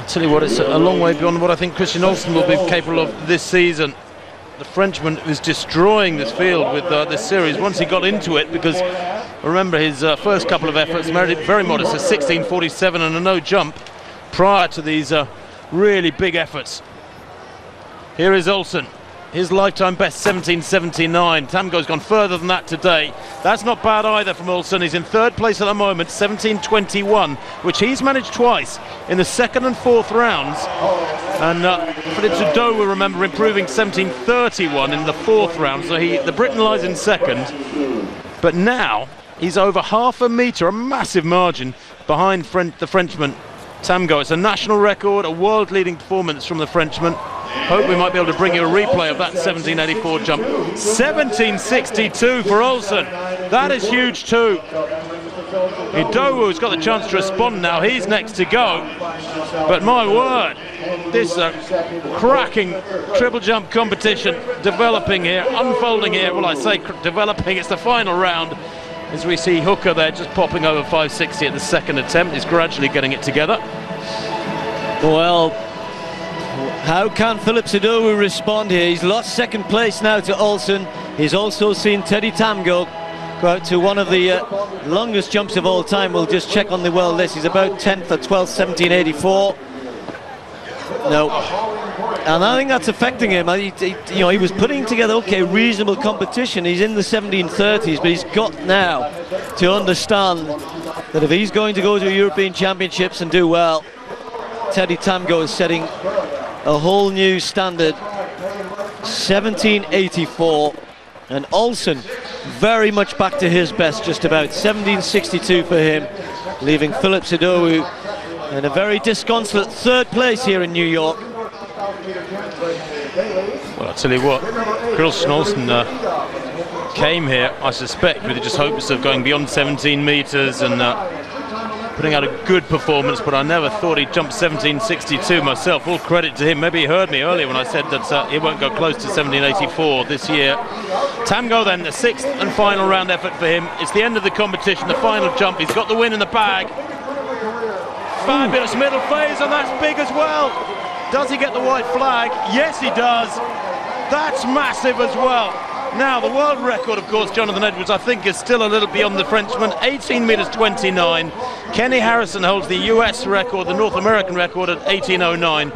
tell you what, it's a long way beyond what I think Christian Olsen will be capable of this season. The Frenchman is destroying this field with this series once he got into it, because remember his first couple of efforts merited very modest, a 16:47 and a no jump prior to these really big efforts. Here is Olsen, his lifetime best 17:79. Tamgo's gone further than that today. That's not bad either from Olsen. He's in 3rd place at the moment, 17:21, which he's managed twice in the 2nd and 4th rounds. And Philip Idowu, remember, improving 17:31 in the 4th round, so the Briton lies in 2nd. But now he's over half a metre, a massive margin behind the Frenchman Tamgo. It's a national record, a world-leading performance from the Frenchman. Hope we might be able to bring you a replay of that 17:84 jump. 17:62 for Olsen. That is huge too. Idowu's got the chance to respond now. He's next to go. But my word, this is a cracking triple jump competition developing here, unfolding here. Well, I say developing, it's the final round. As we see Hooker there just popping over 5:60 at the 2nd attempt. He's gradually getting it together. Well, how can Philip Idowu respond here? He's lost 2nd place now to Olsen. He's also seen Teddy Tamgo go out to one of the longest jumps of all time. We'll just check on the world list. He's about 10th at 12th, 17:84. No. And I think that's affecting him. He was putting together, reasonable competition. He's in the 17:30s, but he's got now to understand that if he's going to go to European Championships and do well, Teddy Tamgo is setting a whole new standard. 1784, and Olsen very much back to his best, just about 1762 for him, leaving Philip Sidowu in a very disconsolate third place here in New York. Well, I'll tell you what, Christian Olsen came here, I suspect, with just hopes of going beyond 17 metres and putting out a good performance, but I never thought he'd jump 1762 myself. All credit to him. Maybe he heard me earlier when I said that he won't go close to 1784 this year. Tamgo then, the sixth and final round effort for him. It's the end of the competition, the final jump. He's got the win in the bag. Fabulous middle phase, and that's big as well. Does he get the white flag? Yes, he does. That's massive as well. Now, the world record, of course, Jonathan Edwards, I think, is still a little beyond the Frenchman, 18 metres 29. Kenny Harrison holds the US record, the North American record, at 18.09.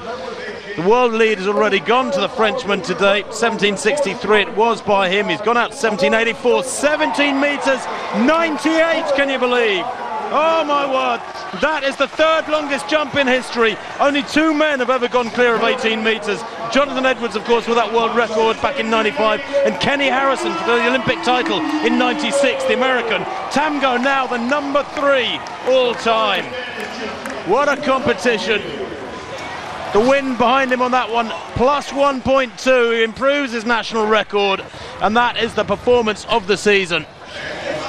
The world lead has already gone to the Frenchman today, 1763 it was by him. He's gone out to 1784, 17 metres 98, can you believe? Oh my word, that is the third longest jump in history. Only two men have ever gone clear of 18 metres. Jonathan Edwards, of course, with that world record back in 95, and Kenny Harrison for the Olympic title in 96, the American. Tamgo now the number 3 all time. What a competition. The win behind him on that one, plus 1.2, he improves his national record, and that is the performance of the season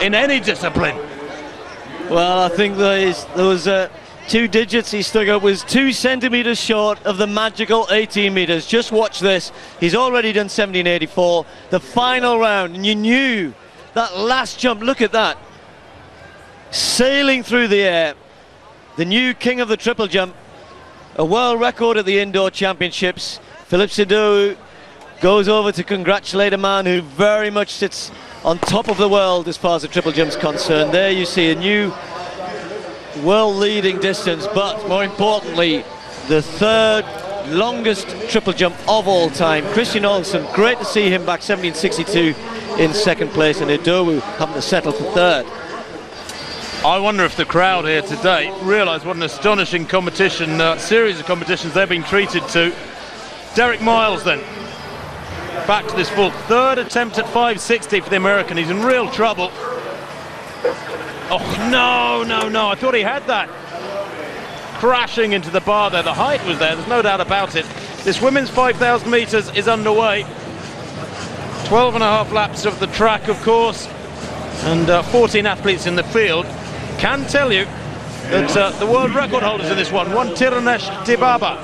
in any discipline. Well, I think those 2 digits he stuck up was 2 centimetres short of the magical 18 metres. Just watch this. He's already done 1784. The final round, and you knew that last jump. Look at that. Sailing through the air. The new king of the triple jump. A world record at the Indoor Championships. Philip Sidowu goes over to congratulate a man who very much sits on top of the world as far as the triple jump's concerned. There you see a new world leading distance, but more importantly, the third longest triple jump of all time. Christian Olsen, great to see him back, 1762 in second place, and Idowu having to settle for third. I wonder if the crowd here today realise what an astonishing competition, series of competitions they've been treated to. Derek Miles then, back to this full third attempt at 560 for the American. He's in real trouble. Oh, no, I thought he had that. Crashing into the bar there. The height was there, there's no doubt about it. This women's 5,000 metres is underway. 12 and a half laps of the track, of course, and 14 athletes in the field. Can tell you that the world record holders in this one Tiranesh Dibaba,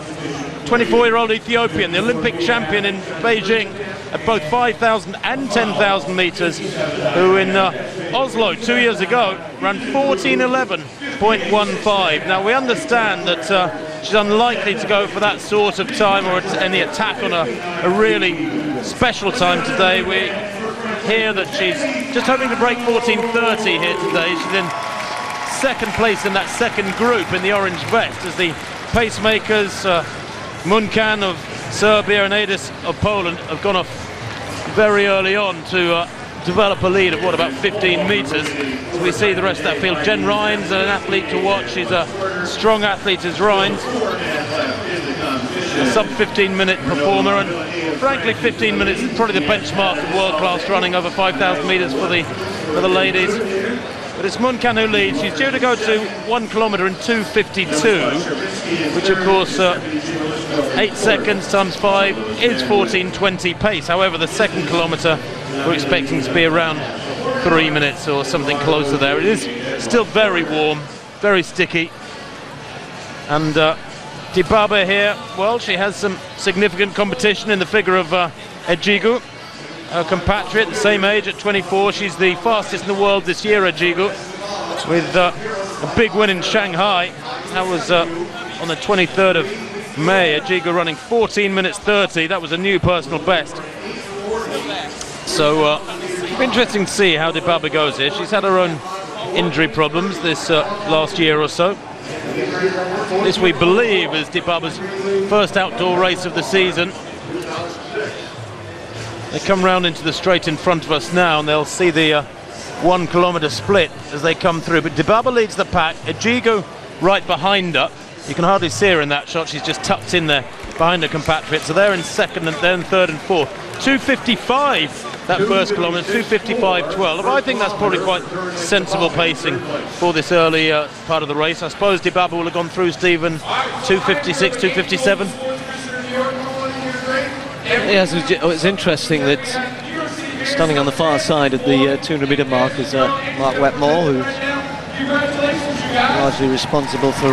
24-year-old Ethiopian, the Olympic champion in Beijing at both 5,000 and 10,000 metres, who in Oslo 2 years ago ran 14:11.15. Now we understand that she's unlikely to go for that sort of time or any attack on a really special time today. We hear that she's just hoping to break 14:30 here today. She's in second place in that second group in the orange vest as the pacemakers Munkan of Serbia and Adis of Poland have gone off very early on to develop a lead of what, about 15 metres. So we see the rest of that field. Jen Rhines, an athlete to watch. She's a strong athlete as Rhines, a sub 15-minute performer, and frankly 15 minutes is probably the benchmark of world-class running over 5,000 metres for the ladies. But it's Munkan who leads. She's due to go to 1 kilometre in 2:52, which of course 8 seconds times 5 is 14:20 pace. However, the second kilometre we're expecting to be around 3 minutes or something closer there. It is still very warm, very sticky. And Dibaba here, well, she has some significant competition in the figure of Ejigu, her compatriot, the same age at 24. She's the fastest in the world this year, Ejigu, with a big win in Shanghai. That was on the 23rd of May. Ejigu running 14 minutes 30. That was a new personal best. So it'll be interesting to see how Dibaba goes here. She's had her own injury problems this last year or so. This, we believe, is Dibaba's first outdoor race of the season. They come round into the straight in front of us now, and they'll see the 1 kilometre split as they come through. But Dibaba leads the pack. Ejigo right behind her. You can hardly see her in that shot. She's just tucked in there behind her compatriot. So they're in second and then third and fourth. 2:55 that first kilometre, 2:55.12. I think that's probably quite sensible pacing for this early part of the race. I suppose Dibaba will have gone through, Stephen, 2:56, 2:57. Yes, it's interesting that standing on the far side of the 200 metre mark is Mark Wetmore, who's largely responsible for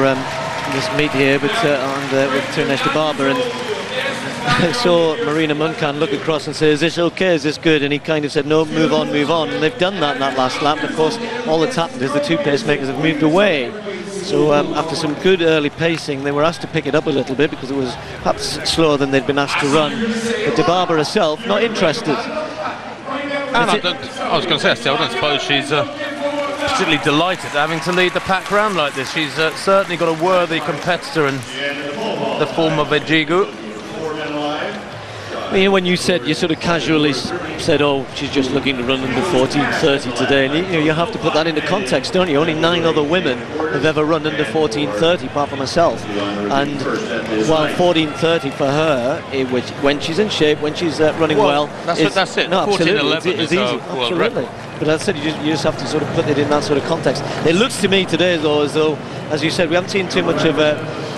this meet here, but with Tirunesh Dibaba. And I saw Marina Muncan look across and say, "Is this okay? Is this good?" And he kind of said, "No, move on, move on." And they've done that in that last lap. And of course, all that's happened is the two pacemakers have moved away. So after some good early pacing, they were asked to pick it up a little bit because it was perhaps slower than they'd been asked to run. But Dibaba herself, not interested. And I was going to say, I don't suppose she's particularly delighted having to lead the pack round like this. She's certainly got a worthy competitor in the form of Ejigo. I mean, when you sort of casually said, "Oh, she's just looking to run under 14:30 today," and you have to put that into context, don't you? Only 9 other women have ever run under 14:30, apart from herself. And while 14:30 for her, when she's in shape, when she's running well, that's it. No, absolutely, 14:11 it's easy. Absolutely. But as I said, you just have to sort of put it in that sort of context. It looks to me today, though, as though, as you said, we haven't seen too much of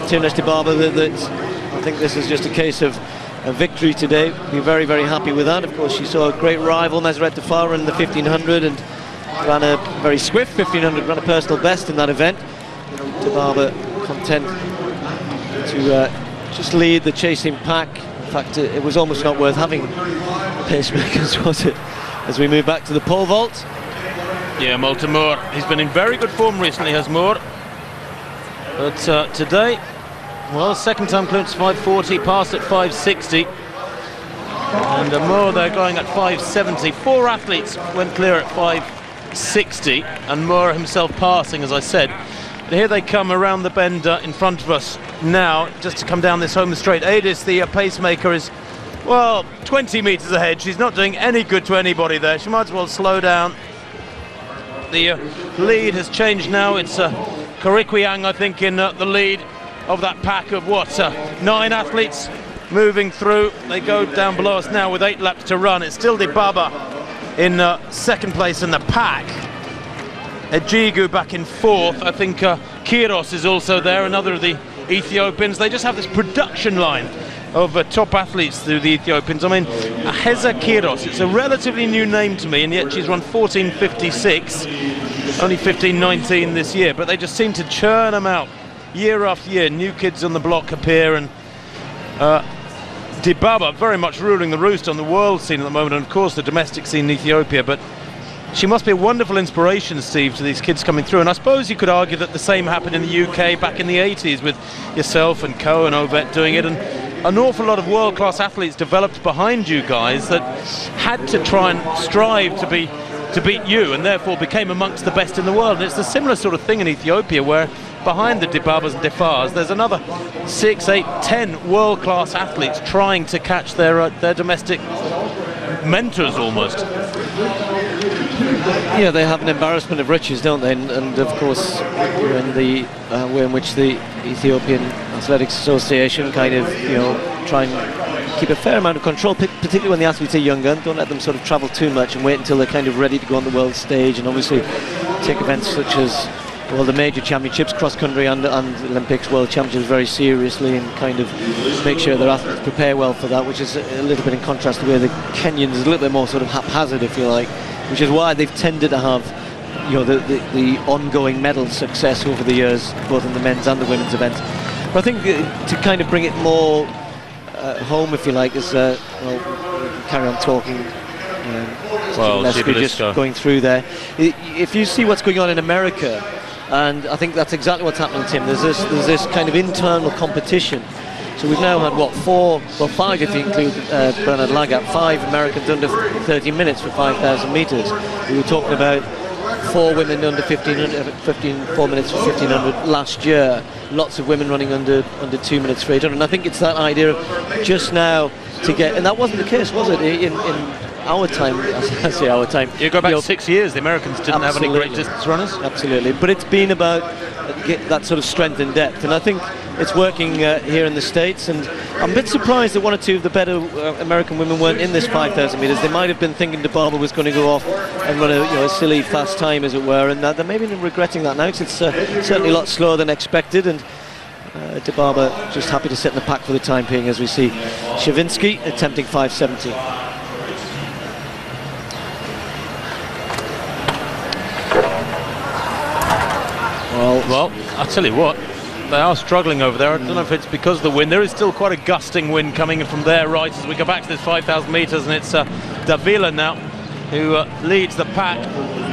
Tirunesh Dibaba. That I think this is just a case of a victory today. Be very, very happy with that. Of course, she saw a great rival, Meseret Tafara, in the 1500 and ran a very swift 1500, ran a personal best in that event. Dibaba content to just lead the chasing pack. In fact, it was almost not worth having pacemakers, was it? As we move back to the pole vault. Yeah, Moulton Moore. He's been in very good form recently, has Moore. But today, well, second time clearance 5:40, passed at 5:60. And Moore, they're going at 5:70. 4 athletes went clear at 5:60, and Moore himself passing, as I said. But here they come around the bend in front of us now, just to come down this home straight. Adis, the pacemaker, is, well, 20 metres ahead. She's not doing any good to anybody there. She might as well slow down. The lead has changed now. It's Kariquiang, I think, in the lead of that pack of 9 athletes moving through. They go down below us now with 8 laps to run. It's still Dibaba in second place in the pack. Ejigo back in 4th. I think Kiros is also there, another of the Ethiopians. They just have this production line of top athletes through the Ethiopians. I mean, Aheza Kiros, it's a relatively new name to me, and yet she's run 14:56, only 15:19 this year, but they just seem to churn them out year after year. New kids on the block appear, and Dibaba very much ruling the roost on the world scene at the moment, and of course the domestic scene in Ethiopia. But she must be a wonderful inspiration, Steve, to these kids coming through. And I suppose you could argue that the same happened in the UK back in the 80s with yourself and Co and Ovet doing it, and an awful lot of world-class athletes developed behind you guys that had to try and strive to beat you, and therefore became amongst the best in the world. And it's a similar sort of thing in Ethiopia, where behind the Dibabas and Defars, there's another 6, 8, 10 world-class athletes trying to catch their domestic mentors almost. Yeah, they have an embarrassment of riches, don't they? And of course, in the way in which the Ethiopian Athletics Association kind of, try and keep a fair amount of control, particularly when the athletes are younger, and don't let them sort of travel too much and wait until they're kind of ready to go on the world stage, and obviously take events such as, well, the major championships, cross-country and Olympics, world championships very seriously, and kind of make sure their athletes prepare well for that, which is a little bit in contrast to where the Kenyans is a little bit more sort of haphazard, if you like, which is why they've tended to have the ongoing medal success over the years, both in the men's and the women's events. But I think to kind of bring it more home, if you like, is carry on talking. Well, just going through there. If you see what's going on in America, and I think that's exactly what's happening, Tim. There's this kind of internal competition. So we've now had 5 if you include Bernard Lagat, 5 Americans under 30 minutes for 5,000 metres. We were talking about 4 women under 4 minutes for 1,500 last year. Lots of women running under 2 minutes for 800. And I think it's that idea of just now to get, and that wasn't the case, was it? In our time. I say our time. You go back 6 years, the Americans didn't have any great distance runners. Absolutely, but it's been about that sort of strength and depth, and I think it's working here in the States. And I'm a bit surprised that one or two of the better American women weren't in this 5,000 metres. They might have been thinking DeBarber was going to go off and run a silly fast time, as it were, and they're maybe regretting that now, because it's certainly a lot slower than expected. And DeBarber just happy to sit in the pack for the time being, as we see Shavinsky attempting 570. Well, I'll tell you what, they are struggling over there. I don't know if it's because of the wind. There is still quite a gusting wind coming in from their right as we go back to this 5,000 metres, and it's Davila now who leads the pack.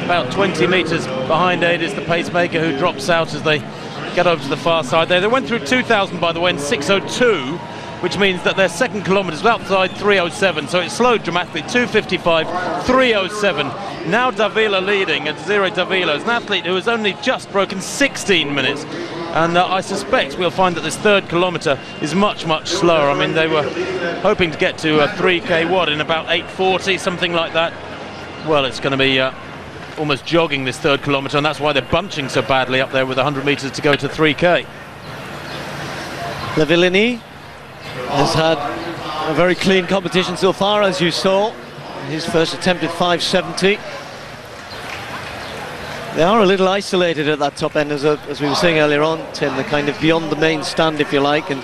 About 20 metres behind Aid is the pacemaker, who drops out as they get over to the far side there. They went through 2,000, by the way, in 6:02, which means that their second kilometre is outside 3:07, so it slowed dramatically. 2:55, 3:07. Now Davila leading, and Desiree Davila is an athlete who has only just broken 16 minutes. And I suspect we'll find that this third kilometre is much, much slower. I mean, they were hoping to get to 3K, in about 8:40, something like that. Well, it's going to be almost jogging this third kilometre, and that's why they're bunching so badly up there with 100 metres to go to 3K. Lavillenie has had a very clean competition so far, as you saw. His first attempt at 570. They are a little isolated at that top end, as we were saying earlier on, Tim. They're kind of beyond the main stand, if you like, and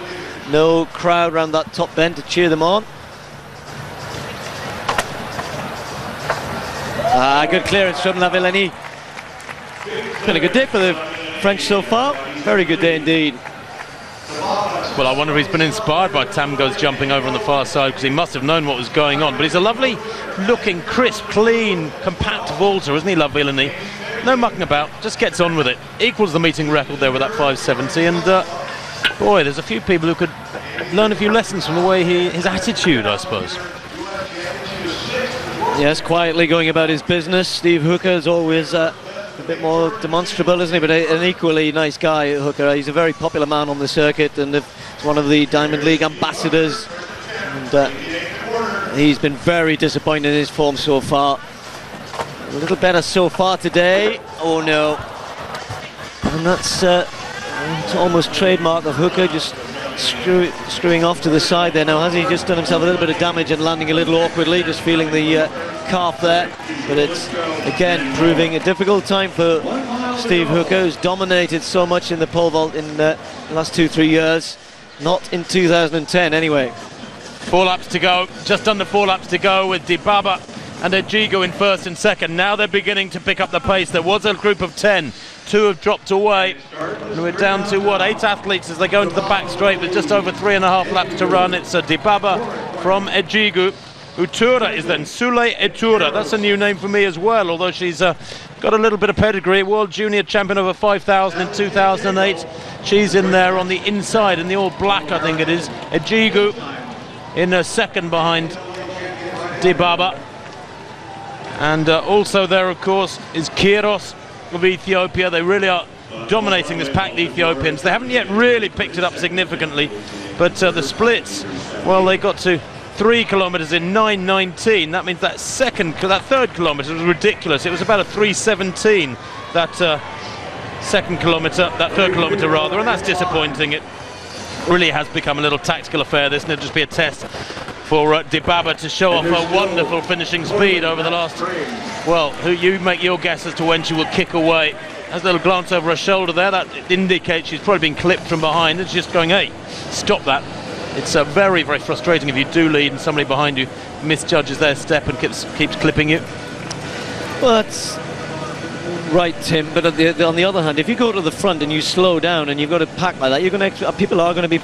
no crowd around that top bend to cheer them on. Good clearance from Lavillenie. Been a good day for the French so far. Very good day indeed. Well, I wonder if he's been inspired by Tamgo's jumping over on the far side, because he must have known what was going on. But he's a lovely looking, crisp, clean, compact vaulter, isn't he, Lavillenie? No mucking about, just gets on with it. Equals the meeting record there with that 570. And boy, there's a few people who could learn a few lessons from the way his attitude, I suppose. Yes, quietly going about his business. Steve Hooker is always a bit more demonstrable, isn't he? But an equally nice guy, Hooker. He's a very popular man on the circuit, and he's one of the Diamond League ambassadors. And he's been very disappointed in his form so far. A little better so far today. Oh no. And that's almost trademark of Hooker, just screwing off to the side there. Now, has he just done himself a little bit of damage and landing a little awkwardly, just feeling the calf there? But it's again proving a difficult time for Steve Hooker, who's dominated so much in the pole vault in the last 2-3 years. Not in 2010 anyway. 4 laps to go, just under 4 laps to go, with DeBarber and Ejigo in first and second. Now they're beginning to pick up the pace. There was a group of 10. 2 have dropped away, and we're down to 8 athletes as they go into the back straight with just over 3.5 laps to run. It's DeBarber from Ejigo. Utura is then Sule Etura. That's a new name for me as well, although she's got a little bit of pedigree. World Junior Champion over 5,000 in 2008. She's in there on the inside in the all black, I think it is. Ejigo in second behind DeBarber. And also there, of course, is Kiros of Ethiopia. They really are dominating this pack, the Ethiopians. They haven't yet really picked it up significantly, but the splits, well, they got to 3 kilometres in 9:19. That means that third kilometre was ridiculous. It was about a 3:17, that third kilometre rather, and that's disappointing. It really has become a little tactical affair, this, and it'll just be a test for DeBarber to show off her wonderful finishing speed over the last, well, you make your guess as to when she will kick away. Has a little glance over her shoulder there. That indicates she's probably been clipped from behind, and she's just going, hey, stop that. It's very, very frustrating if you do lead and somebody behind you misjudges their step and keeps clipping you. Well, that's right, Tim, but on the other hand, if you go to the front and you slow down and you've got a pack like that, people are going to be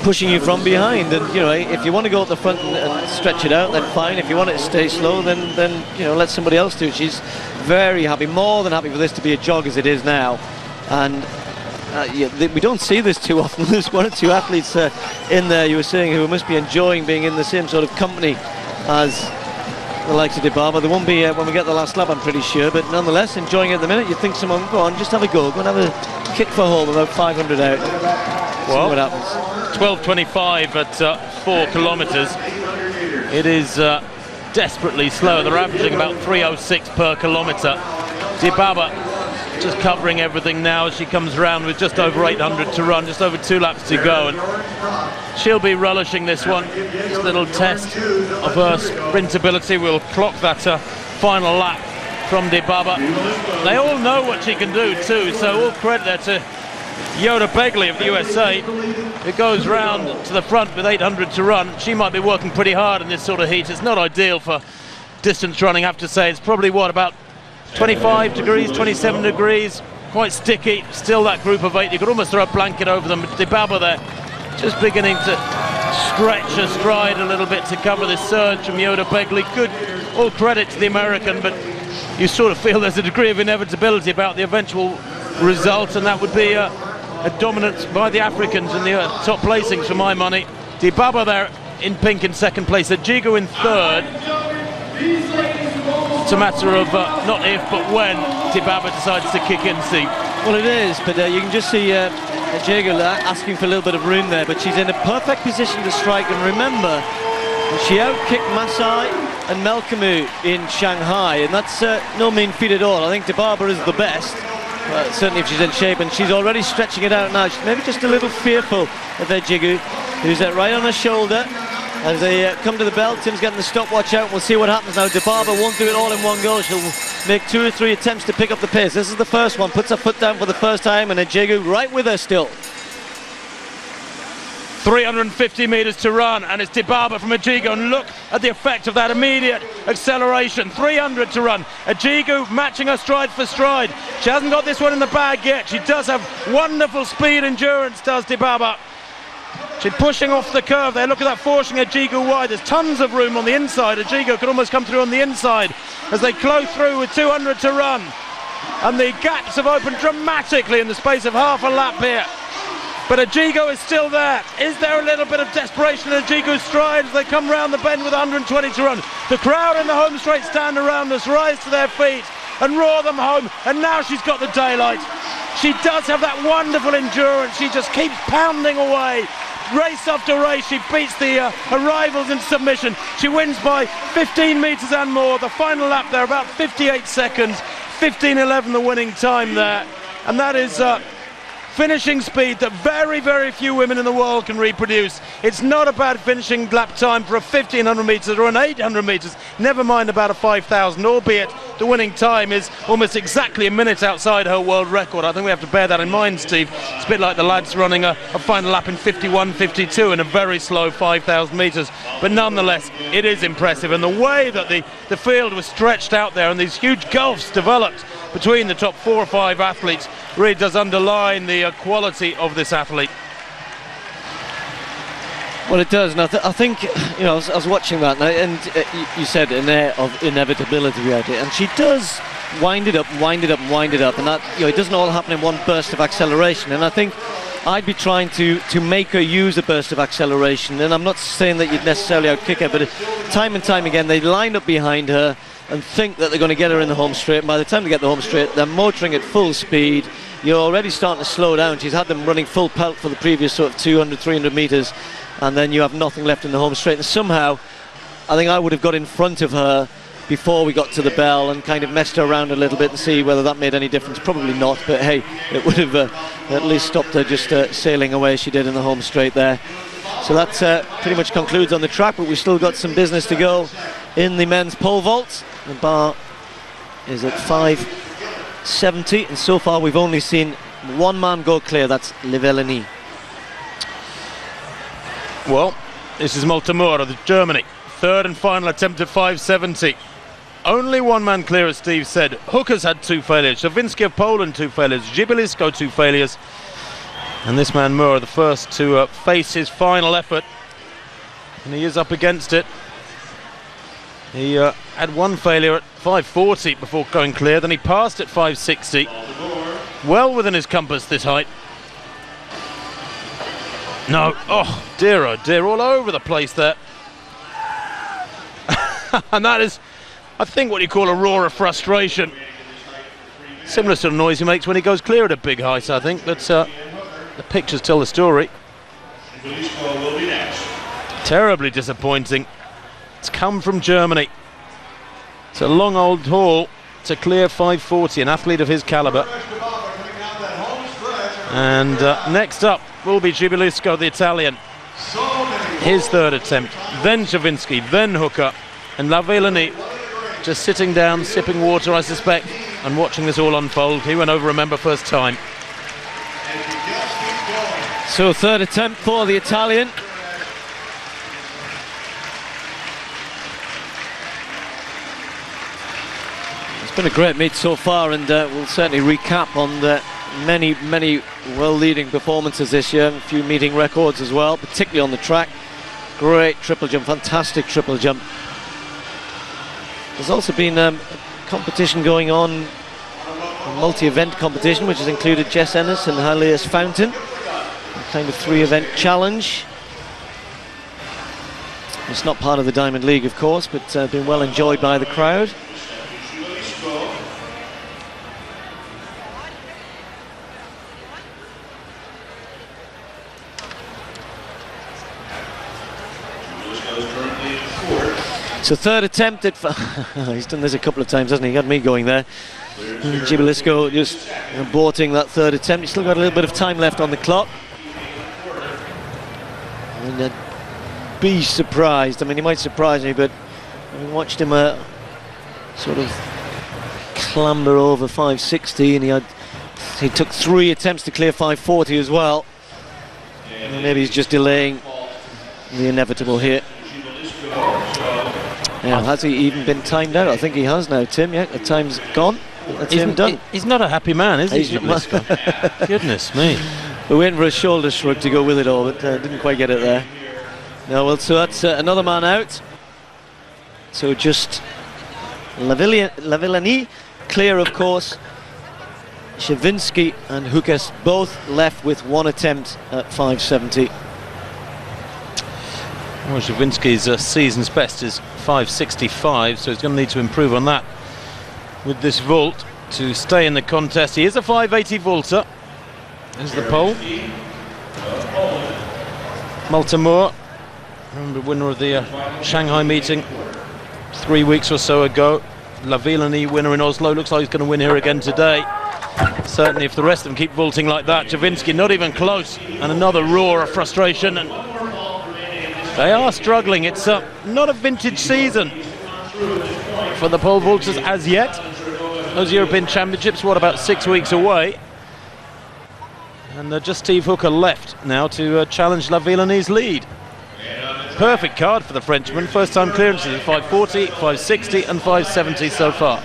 pushing you from behind, and if you want to go at the front and stretch it out, then fine. If you want it to stay slow, then let somebody else do it. She's very happy, more than happy for this to be a jog as it is now, and we don't see this too often. There's 1 or 2 athletes in there, you were saying, who must be enjoying being in the same sort of company as the likes of DeBarber. There won't be when we get the last lap, I'm pretty sure, but nonetheless enjoying it at the minute. You'd think someone, go on, just have a go and have a kick for home, about 500 out. Well, see what happens. 12:25 at 4 kilometres. It is desperately slow. They're averaging about 3:06 per kilometre. Dibaba just covering everything now as she comes around with just over 800 to run, just over 2 laps to go, and she'll be relishing this one. This little test of her sprint ability will clock that final lap from Dibaba. They all know what she can do too, so all credit there to Yoda Begley of the USA, who goes round to the front with 800 to run. She might be working pretty hard in this sort of heat. It's not ideal for distance running, I have to say. It's probably, what, about 25 degrees, 27 degrees, quite sticky. Still that group of 8, you could almost throw a blanket over them. But Dibaba there just beginning to stretch her stride a little bit to cover this surge from Yoda Begley. Good, all credit to the American, but you sort of feel there's a degree of inevitability about the eventual result, and that would be a dominance by the Africans in the top placings for my money. Dibaba there in pink in second place, Ajigo in third. It's a matter of not if but when Dibaba decides to kick in, Steve. Well, it is, but you can just see Ajigo asking for a little bit of room there, but she's in a perfect position to strike. And remember, she outkicked Masai and Melkamu in Shanghai, and that's no mean feat at all. I think Dibaba is the best. Certainly if she's in shape, and she's already stretching it out now. She's maybe just a little fearful of Ajigo, who's right on her shoulder. As they come to the bell, Tim's getting the stopwatch out. We'll see what happens now. Dibaba won't do it all in one go. She'll make 2 or 3 attempts to pick up the pace. This is the first one. Puts her foot down for the first time, and Ajigo right with her still. 350 metres to run, and it's Dibaba from Ajigo, and look at the effect of that immediate acceleration. 300 to run. Ajigo matching her stride for stride. She hasn't got this one in the bag yet. She does have wonderful speed endurance, does Dibaba. She's pushing off the curve there. Look at that, forcing Ajigo wide. There's tons of room on the inside. Ajigo could almost come through on the inside as they close through with 200 to run. And the gaps have opened dramatically in the space of half a lap here. But Ajigo is still there. Is there a little bit of desperation in Ajigo's stride as they come round the bend with 120 to run? The crowd in the home straight stand around us rise to their feet and roar them home. And now she's got the daylight. She does have that wonderful endurance. She just keeps pounding away. Race after race, she beats the her rivals in submission. She wins by 15 metres and more. The final lap there, about 58 seconds. 15:11 the winning time there. And that is finishing speed that very, very few women in the world can reproduce. It's not a bad finishing lap time for a 1500 metres or an 800 metres, never mind about a 5000, albeit the winning time is almost exactly a minute outside her world record. I think we have to bear that in mind, Steve. It's a bit like the lads running a final lap in 51:52 in a very slow 5000 metres, but nonetheless it is impressive, and the way that the field was stretched out there and these huge gulfs developed between the top 4 or 5 athletes really does underline the quality of this athlete. Well, it does, and I think, you know, I was watching that, and you said an air of inevitability about it, and she does wind it up, wind it up, wind it up, and that, you know, it doesn't all happen in one burst of acceleration. And I think I'd be trying to make her use a burst of acceleration, and I'm not saying that you'd necessarily outkick her, but time and time again they line up behind her and think that they're going to get her in the home straight, and by the time they get the home straight they're motoring at full speed. You're already starting to slow down. She's had them running full pelt for the previous sort of 200, 300 metres, and then you have nothing left in the home straight. And somehow I think I would have got in front of her before we got to the bell and kind of messed her around a little bit and see whether that made any difference. Probably not, but hey, it would have at least stopped her just sailing away as she did in the home straight there. So that pretty much concludes on the track, but we've still got some business to go in the men's pole vault. The bar is at 570, and so far we've only seen one man go clear. That's Livellini. Well, this is Moltemur of Germany. Third and final attempt at 570. Only one man clear, as Steve said. Hooker's had 2 failures. Sawinski of Poland 2 failures. Zibilisko 2 failures. And this man Moore, the first to face his final effort. And he is up against it. He had 1 failure at 540 before going clear. Then he passed at 560. Well within his compass, this height. No, oh dear, all over the place there. And that is, I think, what you call a roar of frustration. Similar sort of noise he makes when he goes clear at a big height, I think. But the pictures tell the story. Terribly disappointing. It's come from Germany. It's a long old haul to clear 5:40, an athlete of his calibre. And next up will be Gibilisco, the Italian. His third attempt, then Javinski, then Hooker, and Lavellani just sitting down, sipping water, I suspect, and watching this all unfold. He went over, remember, first time. So third attempt for the Italian. It's been a great meet so far, and we'll certainly recap on the many well-leading performances this year, and a few meeting records as well, particularly on the track. Great triple jump, fantastic triple jump. There's also been a competition going on, a multi-event competition, which has included Jess Ennis and Hileas Fountain, a kind of three-event challenge. It's not part of the Diamond League, of course, but been well enjoyed by the crowd. So third attempt at he's done this a couple of times, hasn't he? He had me going there. Gibilisco just aborting that third attempt. He's still got a little bit of time left on the clock. And be surprised. I mean, he might surprise me, but I watched him sort of clamber over 560, and he took 3 attempts to clear 540 as well. And maybe he's just delaying the inevitable here. Yeah, has he even been timed out? I think he has now, Tim. Yeah, the time's gone. That's him done. He's not a happy man, is he? Goodness me. We're waiting for a shoulder shrug to go with it all, but didn't quite get it there. No, well, so that's another man out. So just Lavellani clear, of course. Javinski and Hukas both left with 1 attempt at 570. Well, Javinski's season's best is 565, so he's going to need to improve on that with this vault to stay in the contest. He is a 580 vaulter. There's the pole. Maltamore, remember, winner of the Shanghai meeting 3 weeks or so ago. Lavellani, winner in Oslo, looks like he's going to win here again today. Certainly, if the rest of them keep vaulting like that. Javinski not even close, and another roar of frustration. And they are struggling. It's not a vintage season for the pole vaulters as yet. Those European Championships, what, about 6 weeks away? And just Steve Hooker left now to challenge Lavellani's lead. Perfect card for the Frenchman. First time clearances of 540, 560 and 570 so far.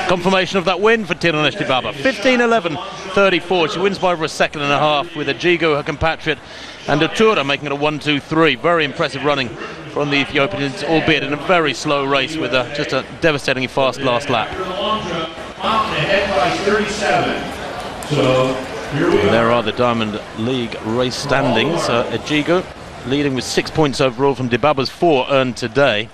Confirmation of that win for Tirunesh Dibaba. 15-11-34. She wins by over a second and a half with Ejigo, her compatriot, and Otura making it a 1-2-3. Very impressive running from the Ethiopians, albeit in a very slow race with just a devastatingly fast last lap. And there are the Diamond League race standings. Ejigo leading with 6 points overall from Dibaba's 4 earned today.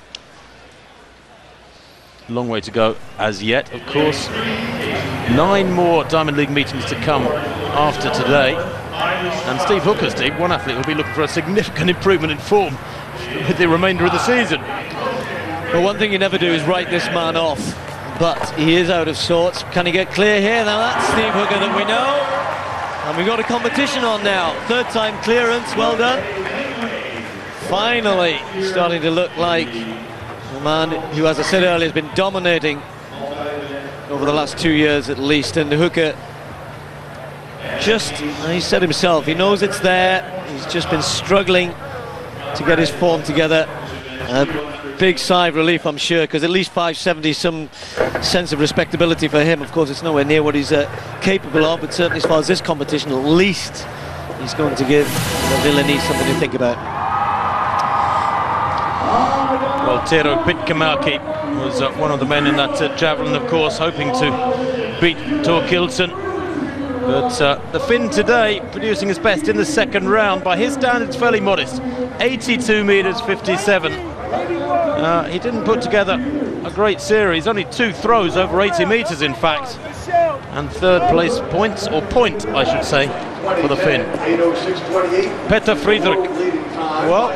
Long way to go as yet, of course. 9 more Diamond League meetings to come after today. And Steve Hooker's team, one athlete, will be looking for a significant improvement in form with the remainder of the season. Well, one thing you never do is write this man off, but he is out of sorts. Can he get clear here? Now that's Steve Hooker that we know. And we've got a competition on now. Third time clearance, well done. Finally starting to look like a man who, as I said earlier, has been dominating over the last 2 years at least. And Hooker, he said himself, he knows it's there. He's just been struggling to get his form together. A big sigh of relief, I'm sure, because at least 570, some sense of respectability for him. Of course, it's nowhere near what he's capable of, but certainly as far as this competition, at least he's going to give Lavellani something to think about. Well, Tero Pitkamaki was one of the men in that javelin, of course, hoping to beat Thorkildsen. But the Finn today producing his best in the second round. By his standards, fairly modest. 82 metres 57. He didn't put together a great series. Only 2 throws over 80 metres, in fact. And third place points, or point, I should say, for the Finn. Petter Friedrich. Well,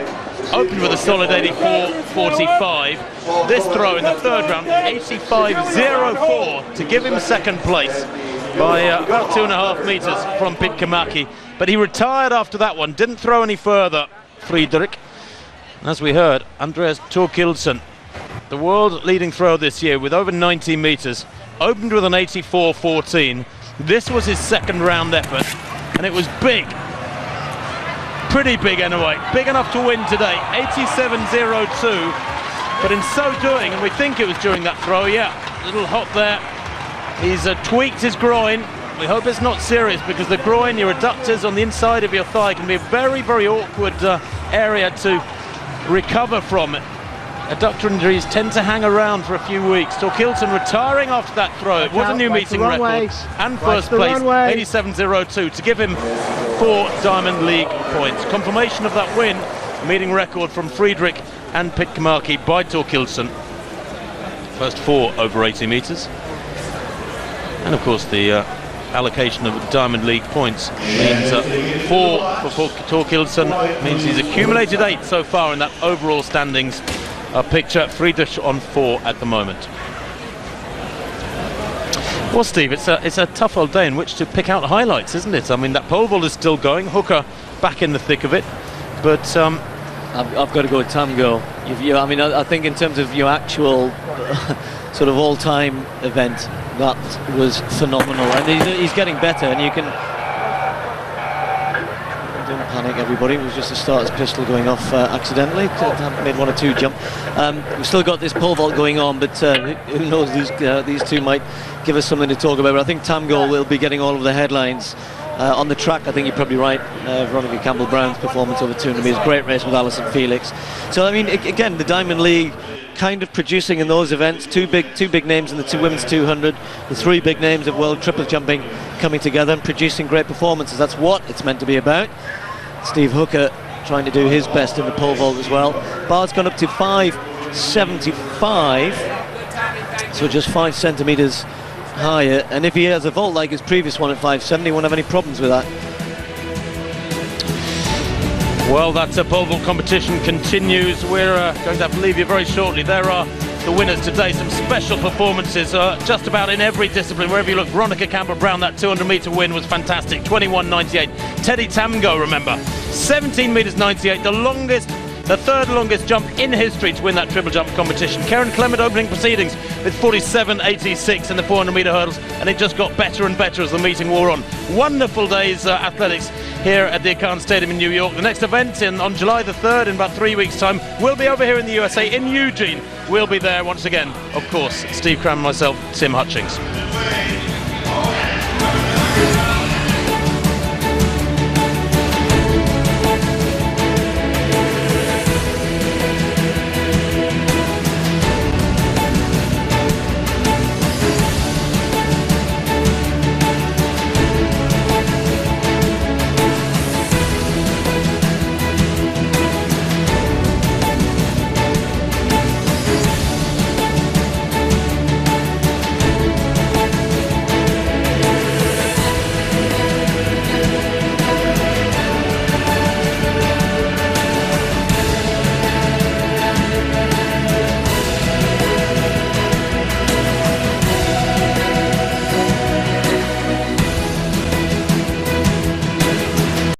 opened with a solid 84.45. This throw in the third round, 85.04 to give him second place by about 2.5 meters from Pitkämäki. But he retired after that one, didn't throw any further, Friedrich. As we heard, Andreas Thorkildsen, the world leading thrower this year with over 90 meters, opened with an 84.14. This was his second round effort, and it was big. Pretty big anyway, big enough to win today, 87.02. But in so doing, and we think it was during that throw, yeah, a little hot there. He's tweaked his groin. We hope it's not serious, because the groin, your adductors on the inside of your thigh, can be a very, very awkward area to recover from it. Adductor injuries tend to hang around for a few weeks. Thorkildsen retiring after that throw. It was a new meeting record and first place, 87.02, to give him 4 Diamond League points. Confirmation of that win, meeting record from Friedrich and Pitkämäki by Thorkildsen. First 4 over 80 metres. And of course the allocation of Diamond League points means 4 for Thorkildsen, means he's accumulated 8 so far in that overall standings picture. Friedrich on 4 at the moment. Well, Steve, it's a tough old day in which to pick out highlights, isn't it? I mean, that pole vault is still going, Hooker back in the thick of it, but I've got to go with Tamgo. I mean, I think in terms of your actual sort of all-time event, that was phenomenal, and he's getting better, and you can... Don't panic, everybody. It was just the starter's pistol going off accidentally. Made 1 or 2 jump. We've still got this pole vault going on, but who knows? These two might give us something to talk about. But I think Tamgo will be getting all of the headlines. On the track, I think you're probably right. Veronica Campbell-Brown's performance over 200 metres, great race with Alison Felix. So I mean, again, the Diamond League kind of producing in those events two big names in the women's 200, the 3 big names of world triple jumping coming together and producing great performances. That's what it's meant to be about. Steve Hooker trying to do his best in the pole vault as well. Bar's gone up to 5.75, so just 5 centimetres higher, and if he has a vault like his previous one at 5.70, he won't have any problems with that. Well, that pole vault competition continues. We're going to have to leave you very shortly. There are the winners today, some special performances just about in every discipline. Wherever you look, Veronica Campbell-Brown, that 200-metre win was fantastic, 21.98. Teddy Tamgo, remember, 17 metres 98, the third longest jump in history to win that triple jump competition. Karen Clement opening proceedings with 47.86 in the 400-metre hurdles, and it just got better and better as the meeting wore on. Wonderful days athletics here at the Akan Stadium in New York. The next event on July the 3rd, in about 3 weeks' time, will be over here in the USA, in Eugene. We'll be there once again, of course. Steve Cram and myself, Tim Hutchings.